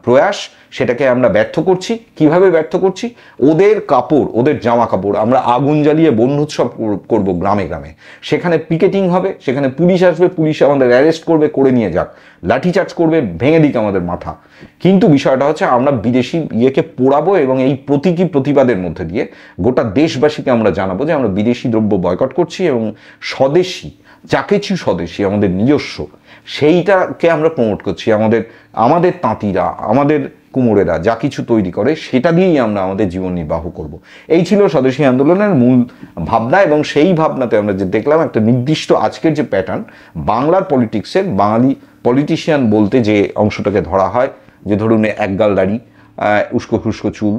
প্রয়াস, সেটাকে আমরা ব্যর্থ করছি। কিভাবে ব্যর্থ করছি? ওদের কাপড়, ওদের জামা কাপড় আমরা আগুন জ্বালিয়ে বন্ধুৎসব করব গ্রামে গ্রামে, সেখানে পিকেটিং হবে, সেখানে পুলিশ আসবে, পুলিশ আমাদের অ্যারেস্ট করবে, করে নিয়ে যাক, লাঠিচার্জ করবে, ভেঙে দিক আমাদের মাথা। কিন্তু বিষয়টা হচ্ছে আমরা বিদেশি ইয়েকে পোড়াবো, এবং এই প্রতীকী প্রতিবাদের মধ্যে দিয়ে গোটা দেশবাসীকে আমরা জানাবো যে আমরা বিদেশি দ্রব্য বয়কট করছি, এবং স্বদেশী যা কিছু স্বদেশী আমাদের নিজস্ব, সেইটাকে আমরা প্রমোট করছি। আমাদের তাঁতিরা, আমাদের কুমোরেরা যা কিছু তৈরি করে, সেটা দিয়েই আমরা আমাদের জীবন নির্বাহ করব। এই ছিল স্বদেশী আন্দোলনের মূল ভাবনা। এবং সেই ভাবনাতে আমরা যে দেখলাম একটা নির্দিষ্ট আজকের যে প্যাটার্ন, বাংলার পলিটিক্সের, বাঙালি পলিটিশিয়ান বলতে যে অংশটাকে ধরা হয়, যে ধরুন একগাল দাড়ি, উস্কো খুস্কো চুল,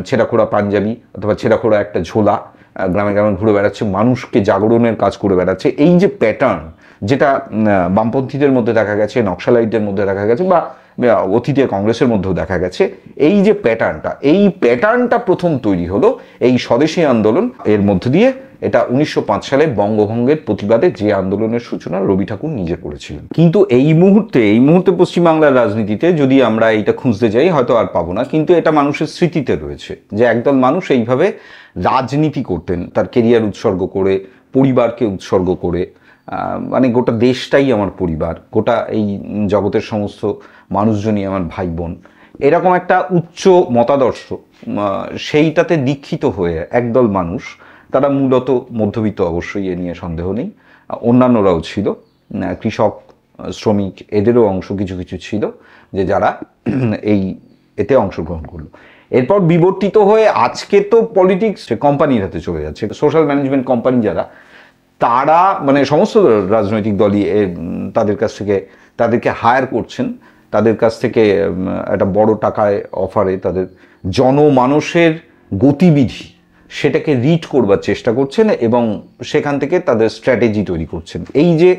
ছেঁড়াখোড়া পাঞ্জাবি অথবা ছেঁড়াখোড়া একটা ঝোলা, গ্রামে গ্রামে ঘুরে বেড়াচ্ছে, মানুষকে জাগরণের কাজ করে বেড়াচ্ছে, এই যে প্যাটার্ন, যেটা বামপন্থীদের মধ্যে দেখা গেছে, নকশালাইটদের মধ্যে দেখা গেছে, বা অতীতে কংগ্রেসের মধ্যেও দেখা গেছে, এই যে প্যাটার্নটা, এই প্যাটার্নটা প্রথম তৈরি হলো এই স্বদেশী আন্দোলন এর মধ্যে দিয়ে, এটা 1905 সালে বঙ্গভঙ্গের প্রতিবাদে যে আন্দোলনের সূচনা রবি ঠাকুর নিজে করেছিলেন। কিন্তু এই মুহূর্তে পশ্চিমবাংলার রাজনীতিতে যদি আমরা এটা খুঁজতে যাই হয়তো আর পাবো না, কিন্তু এটা মানুষের স্মৃতিতে রয়েছে যে একদল মানুষ এইভাবে রাজনীতি করতেন, তার কেরিয়ার উৎসর্গ করে, পরিবারকে উৎসর্গ করে, মানে গোটা দেশটাই আমার পরিবার, গোটা এই জগতের সমস্ত মানুষজনই আমার ভাই বোন, এরকম একটা উচ্চ মতাদর্শ, সেইটাতে দীক্ষিত হয়ে একদল মানুষ, তারা মূলত মধ্যবিত্ত, অবশ্যই এ নিয়ে সন্দেহ নেই, অন্যান্যরাও ছিল, কৃষক, শ্রমিক, এদেরও অংশ কিছু কিছু ছিল যে যারা এতে অংশগ্রহণ করলো। এরপর বিবর্তিত হয়ে আজকে তো পলিটিক্স কোম্পানির হাতে চলে যাচ্ছে। সোশ্যাল ম্যানেজমেন্ট কোম্পানি যারা, তারা মানে সমস্ত রাজনৈতিক দলই তাদের কাছ থেকে তাদেরকে হায়ার করছেন, তাদের কাছ থেকে একটা বড় টাকায় অফারে তাদের জনমানসের গতিবিধি সেটাকে রিড করবার চেষ্টা করছেন এবং সেখান থেকে তাদের স্ট্র্যাটেজি তৈরি করছেন। এই যে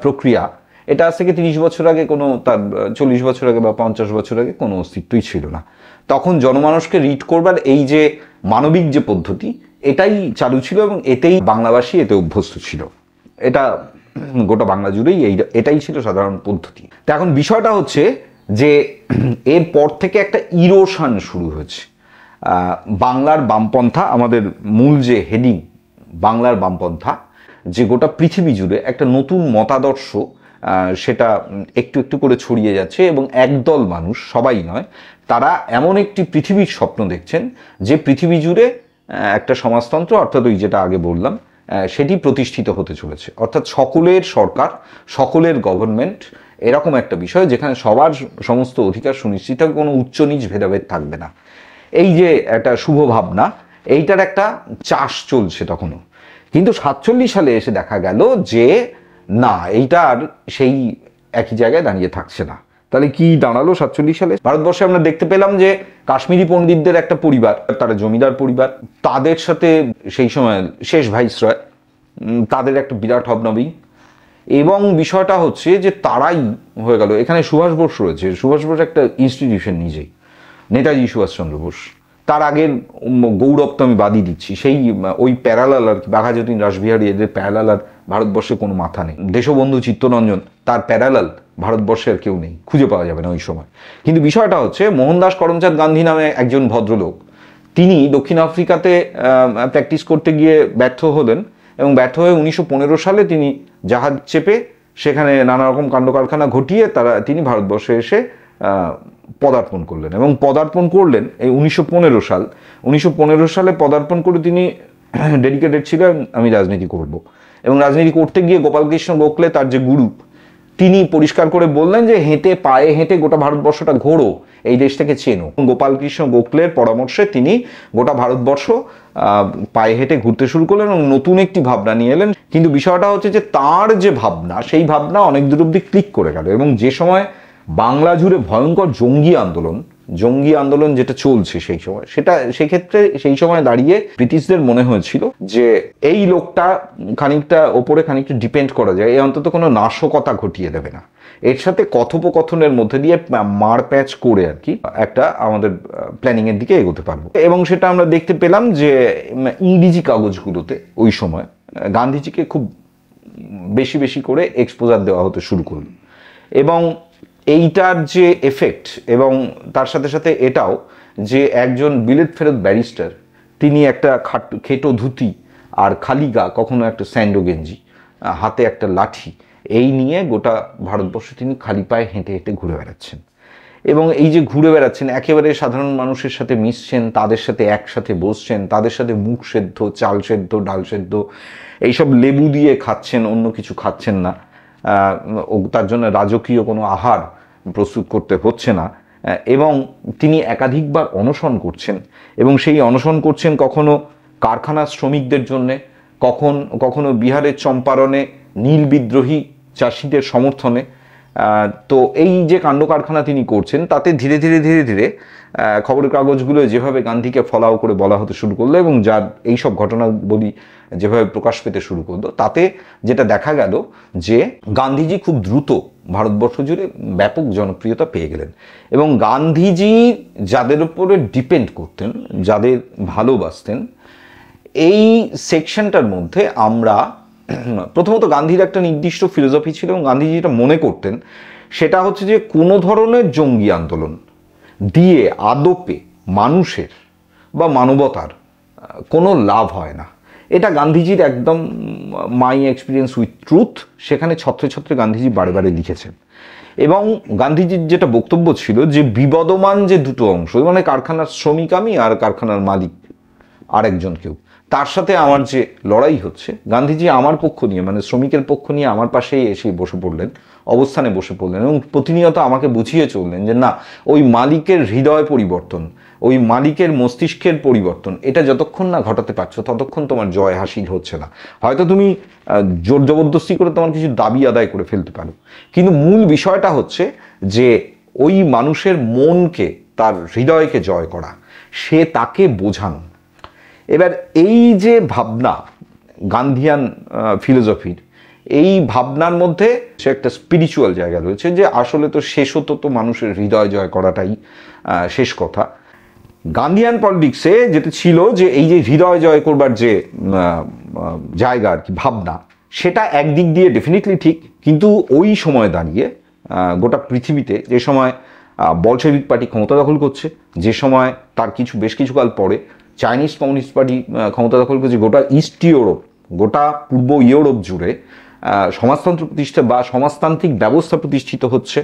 প্রক্রিয়া, এটা আজ থেকে 30 বছর আগে কোনো, তার 40 বছর আগে বা 50 বছর আগে কোনো অস্তিত্বই ছিল না। তখন জনমানসকে রিড করবার এই যে মানবিক যে পদ্ধতি, এটাই চালু ছিল এবং এতেই বাংলাভাষী এতে অভ্যস্ত ছিল। এটা গোটা বাংলা জুড়েই এটাই ছিল সাধারণ পদ্ধতি। তো এখন বিষয়টা হচ্ছে যে এরপর থেকে একটা ইরোশন শুরু হয়েছে। বাংলার বামপন্থা, আমাদের মূল যে হেডিং বাংলার বামপন্থা, যে গোটা পৃথিবী জুড়ে একটা নতুন মতাদর্শ সেটা একটু একটু করে ছড়িয়ে যাচ্ছে এবং একদল মানুষ, সবাই নয়, তারা এমন একটি পৃথিবীর স্বপ্ন দেখছেন যে পৃথিবী জুড়ে একটা সমাজতন্ত্র, অর্থাৎ ওই যেটা আগে বললাম, সেটি প্রতিষ্ঠিত হতে চলেছে। অর্থাৎ সকলের সরকার, সকলের গভর্নমেন্ট, এরকম একটা বিষয় যেখানে সবার সমস্ত অধিকার সুনিশ্চিত হবে, কোনো উচ্চ নিচ ভেদাভেদ থাকবে না। এই যে একটা শুভ ভাবনা, এইটার একটা চাষ চলছে তখনও। কিন্তু 47 সালে এসে দেখা গেল যে না, এইটা আর সেই একই জায়গায় দাঁড়িয়ে থাকছে না। তাহলে কি দাঁড়ালো 47 সালে? ভারতবর্ষে আমরা দেখতে পেলাম যে কাশ্মীরি পণ্ডিতদের একটা পরিবার, তারা জমিদার পরিবার, তাদের সাথে সেই সময় শেষ ভাইসরয়, তাদের একটা বিরাট হবনবী। এবং বিষয়টা হচ্ছে যে তারাই হয়ে গেল, এখানে সুভাষ বোস রয়েছে, সুভাষ বোস একটা ইনস্টিটিউশন নিজেই, নেতাজি সুভাষচন্দ্র বোস। তার আগের গৌরব তো আমি বাদই দিচ্ছি, সেই ওই প্যারালাল আর কি, বাঘাযতীন, রাসবিহারী, এদের প্যারালাল আর ভারতবর্ষে কোনো মাথা নেই। দেশবন্ধু চিত্তরঞ্জন, তার প্যারালাল ভারতবর্ষে আর কেউ নেই, খুঁজে পাওয়া যাবে না ওই সময়। কিন্তু বিষয়টা হচ্ছে মোহনদাস করমচাঁদ গান্ধী নামে একজন ভদ্রলোক, তিনি দক্ষিণ আফ্রিকাতে প্র্যাকটিস করতে গিয়ে ব্যর্থ হলেন এবং ব্যর্থ হয়ে 1915 সালে তিনি জাহাজ চেপে সেখানে নানা রকম কাণ্ড কারখানা ঘটিয়ে তিনি ভারতবর্ষে এসে পদার্পণ করলেন এবং পদার্পণ করলেন এই 1915 সাল। 1915 সালে পদার্পণ করে তিনি ডেডিকেটেড ছিলেন আমি রাজনীতি করব, এবং রাজনীতি করতে গিয়ে গোপালকৃষ্ণ গোখলে, তার যে গুরু, তিনি পরিষ্কার করে বললেন যে পায়ে হেঁটে গোটা ভারতবর্ষটা ঘোরো, এই দেশটাকে চেনো। গোপালকৃষ্ণ গোখলের পরামর্শে তিনি গোটা ভারতবর্ষ পায়ে হেঁটে ঘুরতে শুরু করলেন এবং নতুন একটি ভাবনা নিয়ে এলেন। কিন্তু বিষয়টা হচ্ছে যে তার যে ভাবনা, সেই ভাবনা অনেক দূর অব্দি ক্লিক করে গেল এবং যে সময় বাংলা জুড়ে ভয়ঙ্কর জঙ্গি আন্দোলন যেটা চলছে সেই সময়, সেক্ষেত্রে সেই সময় দাঁড়িয়ে ব্রিটিশদের মনে হয়েছিল যে এই লোকটা খানিকটা ডিপেন্ড করা যায়, এই অন্তত কোনো নাশকতা ঘটিয়ে দেবে না, এর সাথে কথোপকথনের মধ্যে দিয়ে মারপ্যাচ করে আর কি একটা আমাদের প্ল্যানিং এর দিকে এগোতে পারবো। এবং সেটা আমরা দেখতে পেলাম যে ইংরেজি কাগজগুলোতে ওই সময় গান্ধীজিকে খুব বেশি বেশি করে এক্সপোজার দেওয়া হতে শুরু করলো। এবং এইটার যে এফেক্ট, এবং তার সাথে সাথে এটাও যে একজন বিলেত ফেরত ব্যারিস্টার, তিনি একটা খেটো ধুতি আর খালি গা, কখনো একটা স্যান্ডো গেঞ্জি, হাতে একটা লাঠি, এই নিয়ে গোটা ভারতবর্ষে তিনি খালি পায়ে হেঁটে হেঁটে ঘুরে বেড়াচ্ছেন। এবং এই যে ঘুরে বেড়াচ্ছেন, একেবারে সাধারণ মানুষের সাথে মিশছেন, তাদের সাথে একসাথে বসছেন, তাদের সাথে মুখ সেদ্ধ, চাল সেদ্ধ, ডাল সেদ্ধ, এইসব লেবু দিয়ে খাচ্ছেন, অন্য কিছু খাচ্ছেন না, তার জন্য রাজকীয় কোনো আহার প্রস্তুত করতে হচ্ছে না। এবং তিনি একাধিকবার অনশন করছেন এবং সেই অনশন করছেন কখনো কারখানা শ্রমিকদের জন্যে, কখনো বিহারের চম্পারণে নীল বিদ্রোহী চাষিদের সমর্থনে। তো এই যে কাণ্ড কারখানা তিনি করছেন, তাতে ধীরে ধীরে খবরের কাগজগুলো যেভাবে গান্ধীকে ফলাও করে বলা হতে শুরু করলো এবং যার এইসব ঘটনাবলী যেভাবে প্রকাশ পেতে শুরু করলো, তাতে যেটা দেখা গেল যে গান্ধীজি খুব দ্রুত ভারতবর্ষ জুড়ে ব্যাপক জনপ্রিয়তা পেয়ে গেলেন। এবং গান্ধীজি যাদের উপরে ডিপেন্ড করতেন, যাদের ভালোবাসতেন, এই সেকশনটার মধ্যে আমরা প্রথমত গান্ধীর একটা নির্দিষ্ট ফিলোসফি ছিল এবং গান্ধীজি যেটা মনে করতেন সেটা হচ্ছে যে কোনো ধরনের জঙ্গি আন্দোলন দিয়ে আদপে মানুষের বা মানবতার কোনো লাভ হয় না। এটা গান্ধীজির একদম মাই এক্সপিরিয়েন্স উইথ ট্রুথ, সেখানে ছত্রে ছত্রে গান্ধীজি বারে বারে লিখেছেন। এবং গান্ধীজির যেটা বক্তব্য ছিল যে বিবদমান যে দুটো অংশ, মানে কারখানার শ্রমিক আমি আর কারখানার মালিক আরেকজন কেউ, তার সাথে আমার যে লড়াই হচ্ছে, গান্ধীজি আমার পক্ষ নিয়ে মানে শ্রমিকের পক্ষ নিয়ে আমার পাশেই এসে বসে পড়লেন, অবস্থানে বসে পড়লেন এবং প্রতিনিয়ত আমাকে বুঝিয়ে চললেন যে না, ওই মালিকের হৃদয় পরিবর্তন, ওই মালিকের মস্তিষ্কের পরিবর্তন, এটা যতক্ষণ না ঘটাতে পারছো ততক্ষণ তোমার জয় হাসিল হচ্ছে না। হয়তো তুমি জোর জবরদস্তি করে তোমার কিছু দাবি আদায় করে ফেলতে পারো, কিন্তু মূল বিষয়টা হচ্ছে যে ওই মানুষের মনকে, তার হৃদয়কে জয় করা, সে তাকে বোঝানো। এবার এই যে ভাবনা গান্ধিয়ান ফিলোসফির, এই ভাবনার মধ্যে সে একটা স্পিরিচুয়াল জায়গা রয়েছে যে আসলে তো শেষত তো মানুষের হৃদয় জয় করাটাই শেষ কথা। গান্ধিয়ান পলিটিক্সে যেটা ছিল যে এই যে হৃদয় জয় করবার যে জায়গা আর কি, ভাবনা, সেটা একদিক দিয়ে ডেফিনেটলি ঠিক, কিন্তু ওই সময় দাঁড়িয়ে গোটা পৃথিবীতে যে সময় বলশেভিক পার্টি ক্ষমতা দখল করছে, যে সময় তার বেশ কিছুকাল পরে চাইনিজ কমিউনিস্ট পার্টি ক্ষমতা দখল করছে, গোটা ইস্ট ইউরোপ, গোটা পূর্ব ইউরোপ জুড়ে সমাজতন্ত্র প্রতিষ্ঠা বা সমাজতান্ত্রিক ব্যবস্থা প্রতিষ্ঠিত হচ্ছে,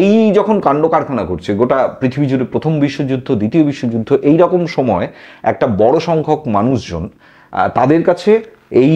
এই যখন কাণ্ড কারখানা ঘটছে গোটা পৃথিবী জুড়ে, প্রথম বিশ্বযুদ্ধ, দ্বিতীয় বিশ্বযুদ্ধ, এই রকম সময় একটা বড় সংখ্যক মানুষজন, তাদের কাছে এই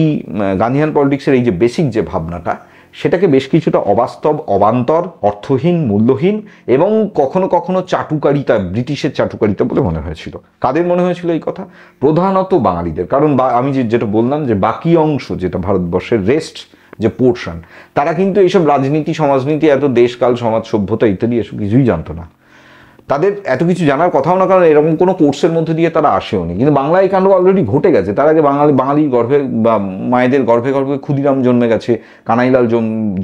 গান্ধিয়ান পলিটিক্সের এই যে বেসিক যে ভাবনাটা, সেটাকে বেশ কিছুটা অবাস্তব, অবান্তর, অর্থহীন, মূল্যহীন এবং কখনো কখনো চাটুকারিতা, ব্রিটিশের চাটুকারিতা বলে মনে হয়েছিল। কাদের মনে হয়েছিল এই কথা? প্রধানত বাঙালিদের। কারণ আমি যেটা বললাম যে বাকি অংশ যেটা ভারতবর্ষের রেস্ট যে পোর্শন, তারা কিন্তু এইসব রাজনীতি, সমাজনীতি, এত দেশকাল, সমাজ, সভ্যতা ইত্যাদি এসব কিছুই জানতো না। তাদের এত কিছু জানার কথাও না, কারণ এরকম কোনো কোর্সের মধ্যে দিয়ে তারা আসেও নি। কিন্তু বাংলায় এই কাণ্ড অলরেডি ঘটে গেছে। তার আগে বাঙালির গর্ভে বা মায়েদের গর্ভে গর্ভে ক্ষুদিরাম জন্মে গেছে, কানাইলাল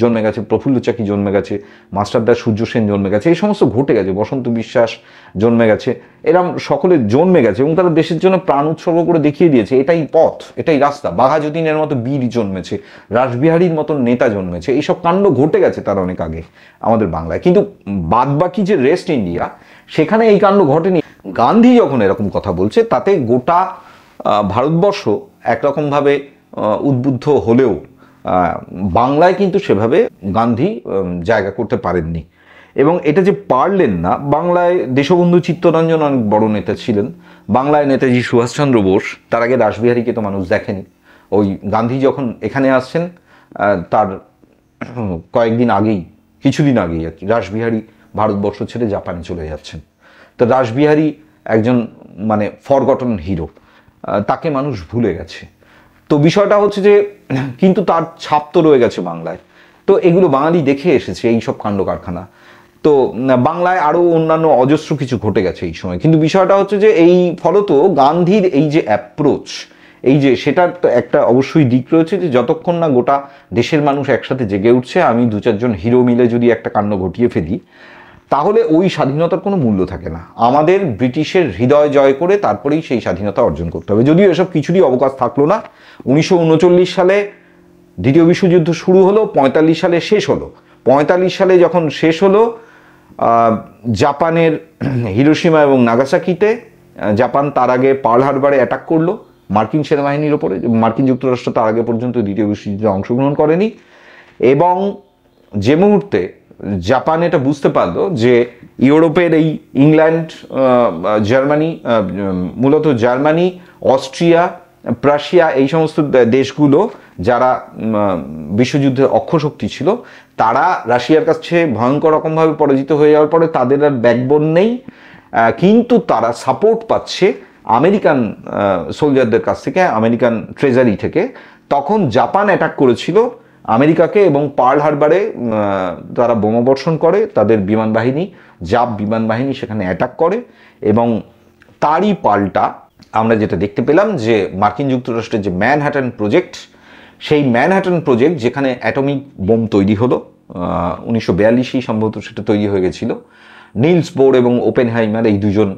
জন্মে গেছে, প্রফুল্ল চাকি জন্মে গেছে, মাস্টারদা সূর্য সেন জন্মে গেছে, এই সমস্ত ঘটে গেছে, বসন্ত বিশ্বাস জন্মে গেছে, এরম সকলে জন্মে গেছে এবং তারা দেশের জন্য প্রাণ উৎসর্গ করে দেখিয়ে দিয়েছে এটাই পথ, এটাই রাস্তা। বাঘাযতীনের মতো বীর জন্মেছে, রাসবিহারীর মতন নেতা জন্মেছে, এইসব কাণ্ড ঘটে গেছে তার অনেক আগে আমাদের বাংলায়। কিন্তু বাদবাকি যে রেস্ট ইন্ডিয়া, সেখানে এই কাণ্ড ঘটেনি। গান্ধী যখন এরকম কথা বলছে, তাতে গোটা ভারতবর্ষ একরকমভাবে উদ্বুদ্ধ হলেও বাংলায় কিন্তু সেভাবে গান্ধী জায়গা করতে পারেননি। এবং এটা যে পারলেন না, বাংলায় দেশবন্ধু চিত্তরঞ্জন অনেক বড় নেতা ছিলেন, বাংলায় নেতাজি সুভাষচন্দ্র বোস, তার আগে রাসবিহারীকে তো মানুষ দেখেনি। ওই গান্ধী যখন এখানে আসছেন তার কয়েকদিন আগেই, কিছুদিন আগেই আর কি, রাসবিহারী ভারতবর্ষ ছেড়ে জাপানে চলে যাচ্ছেন। তো রাসবিহারী একজন মানে ফরগটন হিরো, তাকে মানুষ ভুলে গেছে। তো বিষয়টা হচ্ছে যে কিন্তু তার ছাপ তো রয়ে গেছে বাংলায়। তো এগুলো বাঙালি দেখে এসেছে, এই সব কাণ্ড কারখানা। তো বাংলায় আরও অন্যান্য অজস্র কিছু ঘটে গেছে এই সময়। কিন্তু বিষয়টা হচ্ছে যে এই ফলত গান্ধীর এই যে অ্যাপ্রোচ, এই যে সেটার তো একটা অবশ্যই দিক রয়েছে যে যতক্ষণ না গোটা দেশের মানুষ একসাথে জেগে উঠছে, আমি দু চারজন হিরো মিলে যদি একটা কাণ্ড ঘটিয়ে ফেলি, তাহলে ওই স্বাধীনতার কোনো মূল্য থাকে না। আমাদের ব্রিটিশের হৃদয় জয় করে তারপরেই সেই স্বাধীনতা অর্জন করতে হবে। যদিও এসব কিছুরই অবকাশ থাকলো না। 1939 সালে দ্বিতীয় বিশ্বযুদ্ধ শুরু হলো, 45 সালে শেষ হলো। 45 সালে যখন শেষ হলো, জাপানের হিরোশিমা এবং নাগাসাকিতে, জাপান তার আগে পার্ল হারবারে অ্যাটাক করলো মার্কিন সেনাবাহিনীর ওপরে। মার্কিন যুক্তরাষ্ট্র তার আগে পর্যন্ত দ্বিতীয় বিশ্বযুদ্ধে অংশগ্রহণ করেনি। এবং যে মুহূর্তে জাপান এটা বুঝতে পারলো যে ইউরোপের এই ইংল্যান্ড, জার্মানি, মূলত জার্মানি, অস্ট্রিয়া, প্রাশিয়া, এই সমস্ত দেশগুলো যারা বিশ্বযুদ্ধের অক্ষশক্তি ছিল, তারা রাশিয়ার কাছে ভয়ঙ্কর রকমভাবে পরাজিত হয়ে যাওয়ার পরে তাদের আর ব্যাকবোন নেই, কিন্তু তারা সাপোর্ট পাচ্ছে আমেরিকান সোলজারদের কাছ থেকে, আমেরিকান ট্রেজারি থেকে। তখন জাপান অ্যাটাক করেছিল আমেরিকাকে এবং পার্ল হারবারে তারা বোমাবর্ষণ করে, তাদের বিমান বাহিনী, জাপ বিমান বাহিনী সেখানে অ্যাটাক করে। এবং তারই পাল্টা আমরা যেটা দেখতে পেলাম যে মার্কিন যুক্তরাষ্ট্রের যে ম্যানহাটন প্রজেক্ট, সেই ম্যানহাটন প্রজেক্ট যেখানে অ্যাটমিক বোম তৈরি হলো, 1942 সম্ভবত সেটা তৈরি হয়ে গেছিল, নিলস বোর এবং ওপেনহাইমার, এই দুজন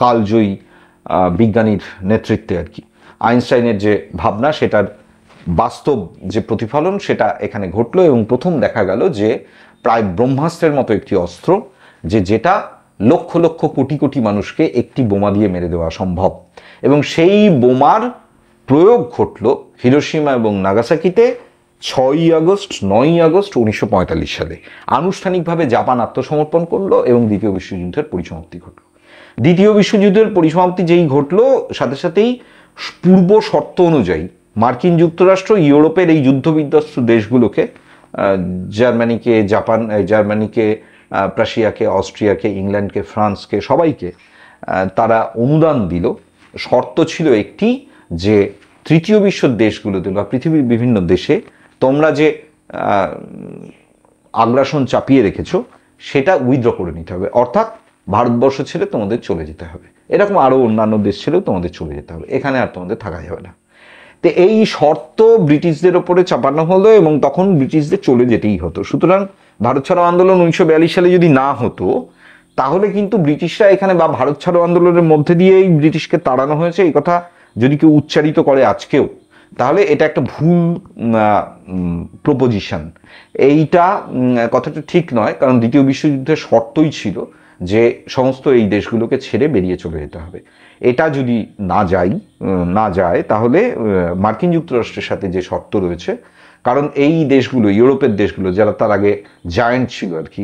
কালজয়ী বিজ্ঞানীর নেতৃত্বে আর কি। আইনস্টাইনের যে ভাবনা সেটার বাস্তব যে প্রতিফলন সেটা এখানে ঘটলো, এবং প্রথম দেখা গেল যে প্রায় ব্রহ্মাস্ত্রের মতো একটি অস্ত্র, যেটা লক্ষ লক্ষ কোটি কোটি মানুষকে একটি বোমা দিয়ে মেরে দেওয়া সম্ভব। এবং সেই বোমার প্রয়োগ ঘটল হিরোশিমা এবং নাগাসাকিতে 6ই আগস্ট 9ই আগস্ট 1945 সালে। আনুষ্ঠানিকভাবে জাপান আত্মসমর্পণ করলো এবং দ্বিতীয় বিশ্বযুদ্ধের পরিসমাপ্তি ঘটল। দ্বিতীয় বিশ্বযুদ্ধের পরিসমাপ্তি যেই ঘটলো, সাথে সাথেই পূর্ব শর্ত অনুযায়ী মার্কিন যুক্তরাষ্ট্র ইউরোপের এই যুদ্ধবিধ্বস্ত দেশগুলোকে, জার্মানিকে, প্রাশিয়াকে, অস্ট্রিয়াকে, ইংল্যান্ডকে, ফ্রান্সকে, সবাইকে তারা অনুদান দিল। শর্ত ছিল একটি, যে তৃতীয় বিশ্বের দেশগুলোতে বা পৃথিবীর বিভিন্ন দেশে তোমরা যে আগ্রাসন চাপিয়ে রেখেছো সেটা উইথড্র করে নিতে হবে, অর্থাৎ ভারতবর্ষ ছেড়ে তোমাদের চলে যেতে হবে। এরকম আরও অন্যান্য দেশ ছেড়েও তোমাদের চলে যেতে হবে, এখানে আর তোমাদের থাকা যাবে না। তো এই শর্ত ব্রিটিশদের ওপরে চাপানো হলো এবং তখন ব্রিটিশদের চলে যেতেই হতো। সুতরাং ভারত ছাড়ো আন্দোলন 1942 সালে যদি না হতো, তাহলে কিন্তু ব্রিটিশরা এখানে, বা ভারত ছাড়ো আন্দোলনের মধ্যে দিয়েই ব্রিটিশকে তাড়ানো হয়েছে, এই কথা যদি কেউ উচ্চারিত করে আজকেও, তাহলে এটা একটা ভুল প্রপোজিশন। এইটা কথাটা ঠিক নয়, কারণ দ্বিতীয় বিশ্বযুদ্ধের শর্তই ছিল যে সমস্ত এই দেশগুলোকে ছেড়ে বেরিয়ে চলে যেতে হবে। এটা যদি না যায় তাহলে মার্কিন যুক্তরাষ্ট্রের সাথে যে শর্ত রয়েছে, কারণ এই দেশগুলো, ইউরোপের দেশগুলো যারা তার আগে জায়ান্ট ছিল আর কি,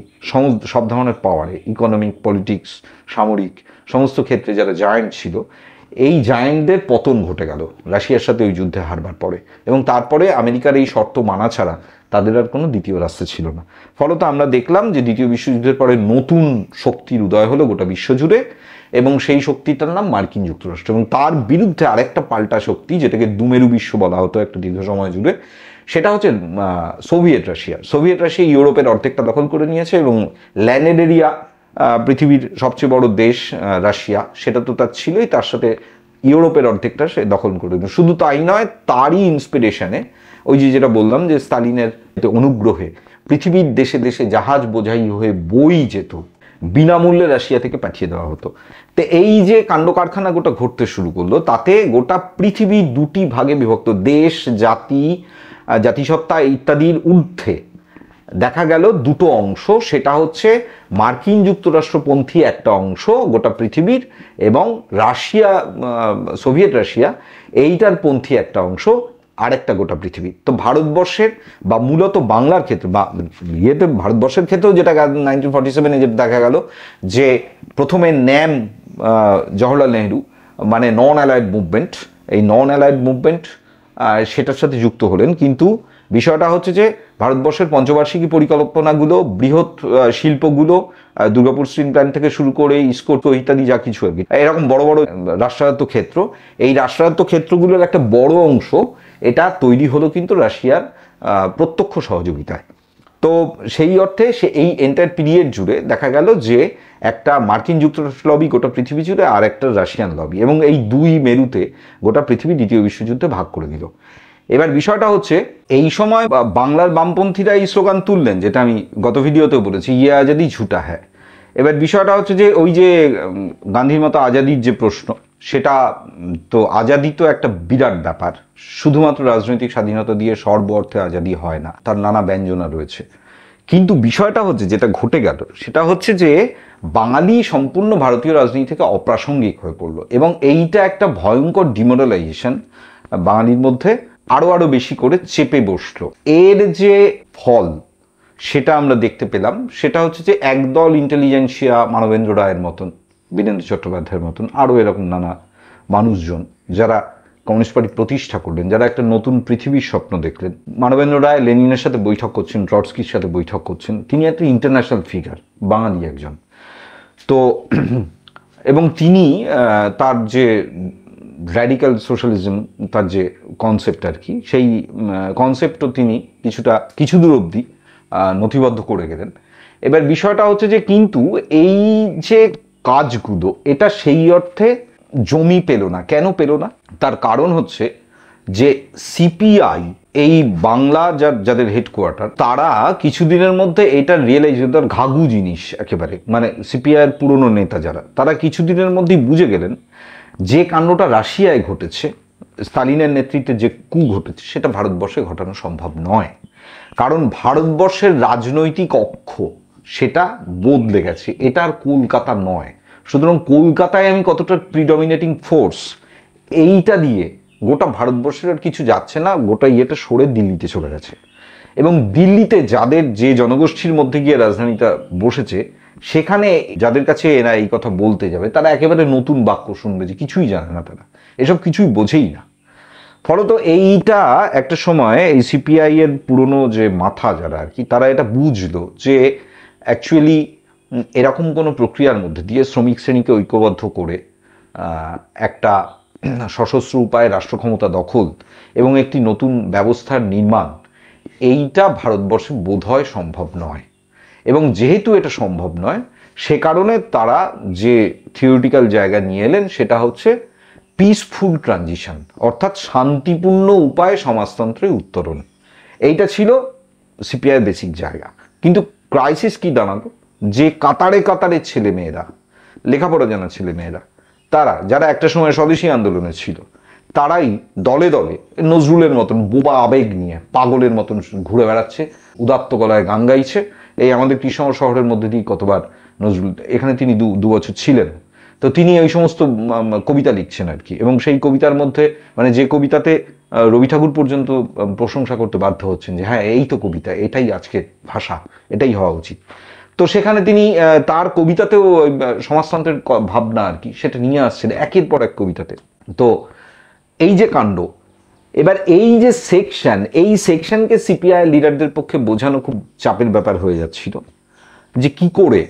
সব ধরনের পাওয়ারে, ইকোনমিক, পলিটিক্স, সামরিক সমস্ত ক্ষেত্রে যারা জায়ান্ট ছিল, এই জায়ান্টদের পতন ঘটে গেল রাশিয়ার সাথে ওই যুদ্ধে হারবার পরে। এবং তারপরে আমেরিকার এই শর্ত মানা ছাড়া তাদের আর কোনো দ্বিতীয় রাস্তা ছিল না। ফলত আমরা দেখলাম যে দ্বিতীয় বিশ্বযুদ্ধের পরে নতুন শক্তির উদয় হলো গোটা বিশ্বজুড়ে, এবং সেই শক্তিটার নাম মার্কিন যুক্তরাষ্ট্র। এবং তার বিরুদ্ধে আরেকটা পাল্টা শক্তি, যেটাকে দুমেরু বিশ্ব বলা হতো একটা দীর্ঘ সময় জুড়ে, সেটা হচ্ছে সোভিয়েত রাশিয়া। সোভিয়েত রাশিয়া ইউরোপের অর্ধেকটা দখল করে নিয়েছে, এবং ল্যান্ডেড এরিয়া, পৃথিবীর সবচেয়ে বড় দেশ রাশিয়া, সেটা তো তার ছিলই, তার সাথে ইউরোপের অর্ধেকটা সে দখল করে নিল। শুধু তাই নয়, তারই ইন্সপিরেশনে, ওই যেটা বললাম যে স্টালিনের অনুগ্রহে পৃথিবীর দেশে দেশে জাহাজ বোঝাই হয়ে বই যেত, বিনামূল্যে রাশিয়া থেকে পাঠিয়ে দেওয়া হতো। তো এই যে কাণ্ড কারখানা গোটা ঘটতে শুরু করলো, তাতে গোটা পৃথিবী দুটি ভাগে বিভক্ত, দেশ, জাতি, জাতিসত্তা ইত্যাদির ঊর্ধ্বে দেখা গেল দুটো অংশ। সেটা হচ্ছে মার্কিন যুক্তরাষ্ট্রপন্থী একটা অংশ গোটা পৃথিবীর, এবং রাশিয়া, সোভিয়েত রাশিয়া, এইটার পন্থী একটা অংশ আরেকটা গোটা পৃথিবী। তো ভারতবর্ষের, বা মূলত বাংলার ক্ষেত্রে, বা ভারতবর্ষের ক্ষেত্রেও যেটা 1947-এ যেটা দেখা গেল, যে প্রথমে ন্যাম, জওহরলাল নেহরু, মানে নন অ্যালায়েড মুভমেন্ট, এই নন অ্যালায়েড মুভমেন্ট সেটার সাথে যুক্ত হলেন। কিন্তু বিষয়টা হচ্ছে যে ভারতবর্ষের পঞ্চবার্ষিকী পরিকল্পনাগুলো, বৃহৎ শিল্পগুলো, দুর্গাপুর স্টিল প্ল্যান্ট থেকে শুরু করে ইস্কোটো ইত্যাদি যা কিছু আর কি, এরকম বড় বড় রাষ্ট্রায়ত্ত ক্ষেত্র, এই রাষ্ট্রায়ত্ত ক্ষেত্রগুলোর একটা বড় অংশ এটা তৈরি হলো কিন্তু রাশিয়ার প্রত্যক্ষ সহযোগিতায়। তো সেই অর্থে এই এন্টায়ার পিরিয়ড জুড়ে দেখা গেল যে একটা মার্কিন যুক্তরাষ্ট্র লবি গোটা পৃথিবী জুড়ে, আর একটা রাশিয়ান লবি, এবং এই দুই মেরুতে গোটা পৃথিবী দ্বিতীয় বিশ্বযুদ্ধে ভাগ করে দিল। এবার বিষয়টা হচ্ছে, এই সময় বাংলার বামপন্থীরা এই স্লোগান তুললেন, যেটা আমি গত ভিডিওতেও বলেছি, ইয়ে আজাদি ঝুটা হ্যায়। এবার বিষয়টা হচ্ছে যে ওই যে গান্ধীর মতো আজাদির যে প্রশ্ন, সেটা তো, আজাদি তো একটা বিরাট ব্যাপার, শুধুমাত্র রাজনৈতিক স্বাধীনতা দিয়ে সর্ব অর্থে আজাদি হয় না, তার নানা ব্যঞ্জনা রয়েছে। কিন্তু বিষয়টা হচ্ছে, যেটা ঘটে গেল সেটা হচ্ছে যে বাঙালি সম্পূর্ণ ভারতীয় রাজনীতি থেকে অপ্রাসঙ্গিক হয়ে পড়লো, এবং এইটা একটা ভয়ঙ্কর ডিমোরালাইজেশন বাঙালির মধ্যে আরো বেশি করে চেপে বসলো। এর যে ফল সেটা আমরা দেখতে পেলাম, সেটা হচ্ছে যে একদল ইন্টেলিজেন্সিয়া, মানবেন্দ্র রায়ের মতন, বীরেন্দ্র চট্টোপাধ্যায়ের মতন আরও এরকম নানা মানুষজন যারা কমিউনিস্ট পার্টি প্রতিষ্ঠা করলেন, যারা একটা নতুন পৃথিবীর স্বপ্ন দেখলেন। মানবেন্দ্র রায় লেনিনের সাথে বৈঠক করছেন, ট্রটস্কির সাথে বৈঠক করছেন, তিনি একটা ইন্টারন্যাশনাল ফিগার, বাঙালি একজন। তো এবং তিনি তার যে র্যাডিক্যাল সোশ্যালিজম, তার যে কনসেপ্ট আর কি, সেই কনসেপ্টও তিনি কিছু দূর অবধি নথিবদ্ধ করে গেলেন। এবার বিষয়টা হচ্ছে যে, কিন্তু এই যে কাজগুলো, এটা সেই অর্থে জমি পেল না। কেন পেল না? তার কারণ হচ্ছে যে সিপিআই, এই বাংলা যাদের হেডকোয়ার্টার, তারা কিছুদিনের মধ্যে এটা রিয়েলাইজ, ঘাঘু জিনিস একেবারে, মানে সিপিআইয়ের পুরনো নেতা যারা, তারা কিছুদিনের মধ্যেই বুঝে গেলেন যে কাণ্ডটা রাশিয়ায় ঘটেছে স্টালিনের নেতৃত্বে যে কু ঘটেছে সেটা ভারতবর্ষে ঘটানো সম্ভব নয়, কারণ ভারতবর্ষের রাজনৈতিক অক্ষ সেটা বদলে গেছে, এটা আর কলকাতা নয়। সুতরাং কলকাতায় আমি কতটা প্রিডমিনেটিং ফোর্স এইটা দিয়ে গোটা ভারতবর্ষের আর কিছু যাচ্ছে না, গোটা ইয়েটা সরে দিল্লিতে চলে গেছে। এবং দিল্লিতে যাদের যে জনগোষ্ঠীর মধ্যে গিয়ে রাজধানীটা বসেছে, সেখানে যাদের কাছে এরা এই কথা বলতে যাবে তারা একেবারে নতুন বাক্য শুনবে, যে কিছুই জানে না, তারা এসব কিছুই বোঝেই না। ফলত এইটা একটা সময় এই সিপিআই এর পুরনো যে মাথা যারা আর কি, তারা এটা বুঝলো যে অ্যাকচুয়ালি এরকম কোনো প্রক্রিয়ার মধ্যে দিয়ে শ্রমিক শ্রেণীকে ঐক্যবদ্ধ করে একটা সশস্ত্র উপায়ে রাষ্ট্র ক্ষমতা দখল এবং একটি নতুন ব্যবস্থার নির্মাণ, এইটা ভারতবর্ষে বোধহয় সম্ভব নয়। এবং যেহেতু এটা সম্ভব নয়, সে কারণে তারা যে থিওরিটিক্যাল জায়গা নিয়ে এলেন সেটা হচ্ছে পিসফুল ট্রানজিশন, অর্থাৎ শান্তিপূর্ণ উপায়ে সমাজতন্ত্রে উত্তরণ। এইটা ছিল সিপিআইয়ের বেসিক জায়গা। কিন্তু ক্রাইসিস কি দাঁড়ালো, যে কাতারে কাতারে ছেলেমেয়েরা, লেখাপড়া জানা ছেলেমেয়েরা, তারা যারা একটা সময় স্বদেশী আন্দোলনে ছিল, তারাই দলে দলে নজরুলের মতন বোবা আবেগ নিয়ে পাগলের মতন ঘুরে বেড়াচ্ছে, উদাত্ত গলায় গান গাইছে। এই আমাদের কৃষ্ণনগর শহরের মধ্যে দিয়ে কতবার নজরুল, এখানে তিনি দু বছর ছিলেন, তো তিনি এই সমস্ত কবিতা লিখছেন আর কি। এবং সেই কবিতার মধ্যে মানে যে কবিতাতে রবি ঠাকুর পর্যন্ত প্রশংসা করতে বাধ্য হচ্ছেন যে হ্যাঁ এই তো কবিতা, এটাই আজকের ভাষা, এটাই হওয়া উচিত। তো সেখানে তিনি তার কবিতাতেও সমাজতন্ত্রের ভাবনা আর কি সেটা নিয়ে আসছেন একের পর এক কবিতাতে। তো এই যে কাণ্ড, এবার এই যে সেকশন, এই সেকশনকে সিপিআই লিডারদের পক্ষে বোঝানো খুব চাপের ব্যাপার হয়ে যাচ্ছিল, যে কি করে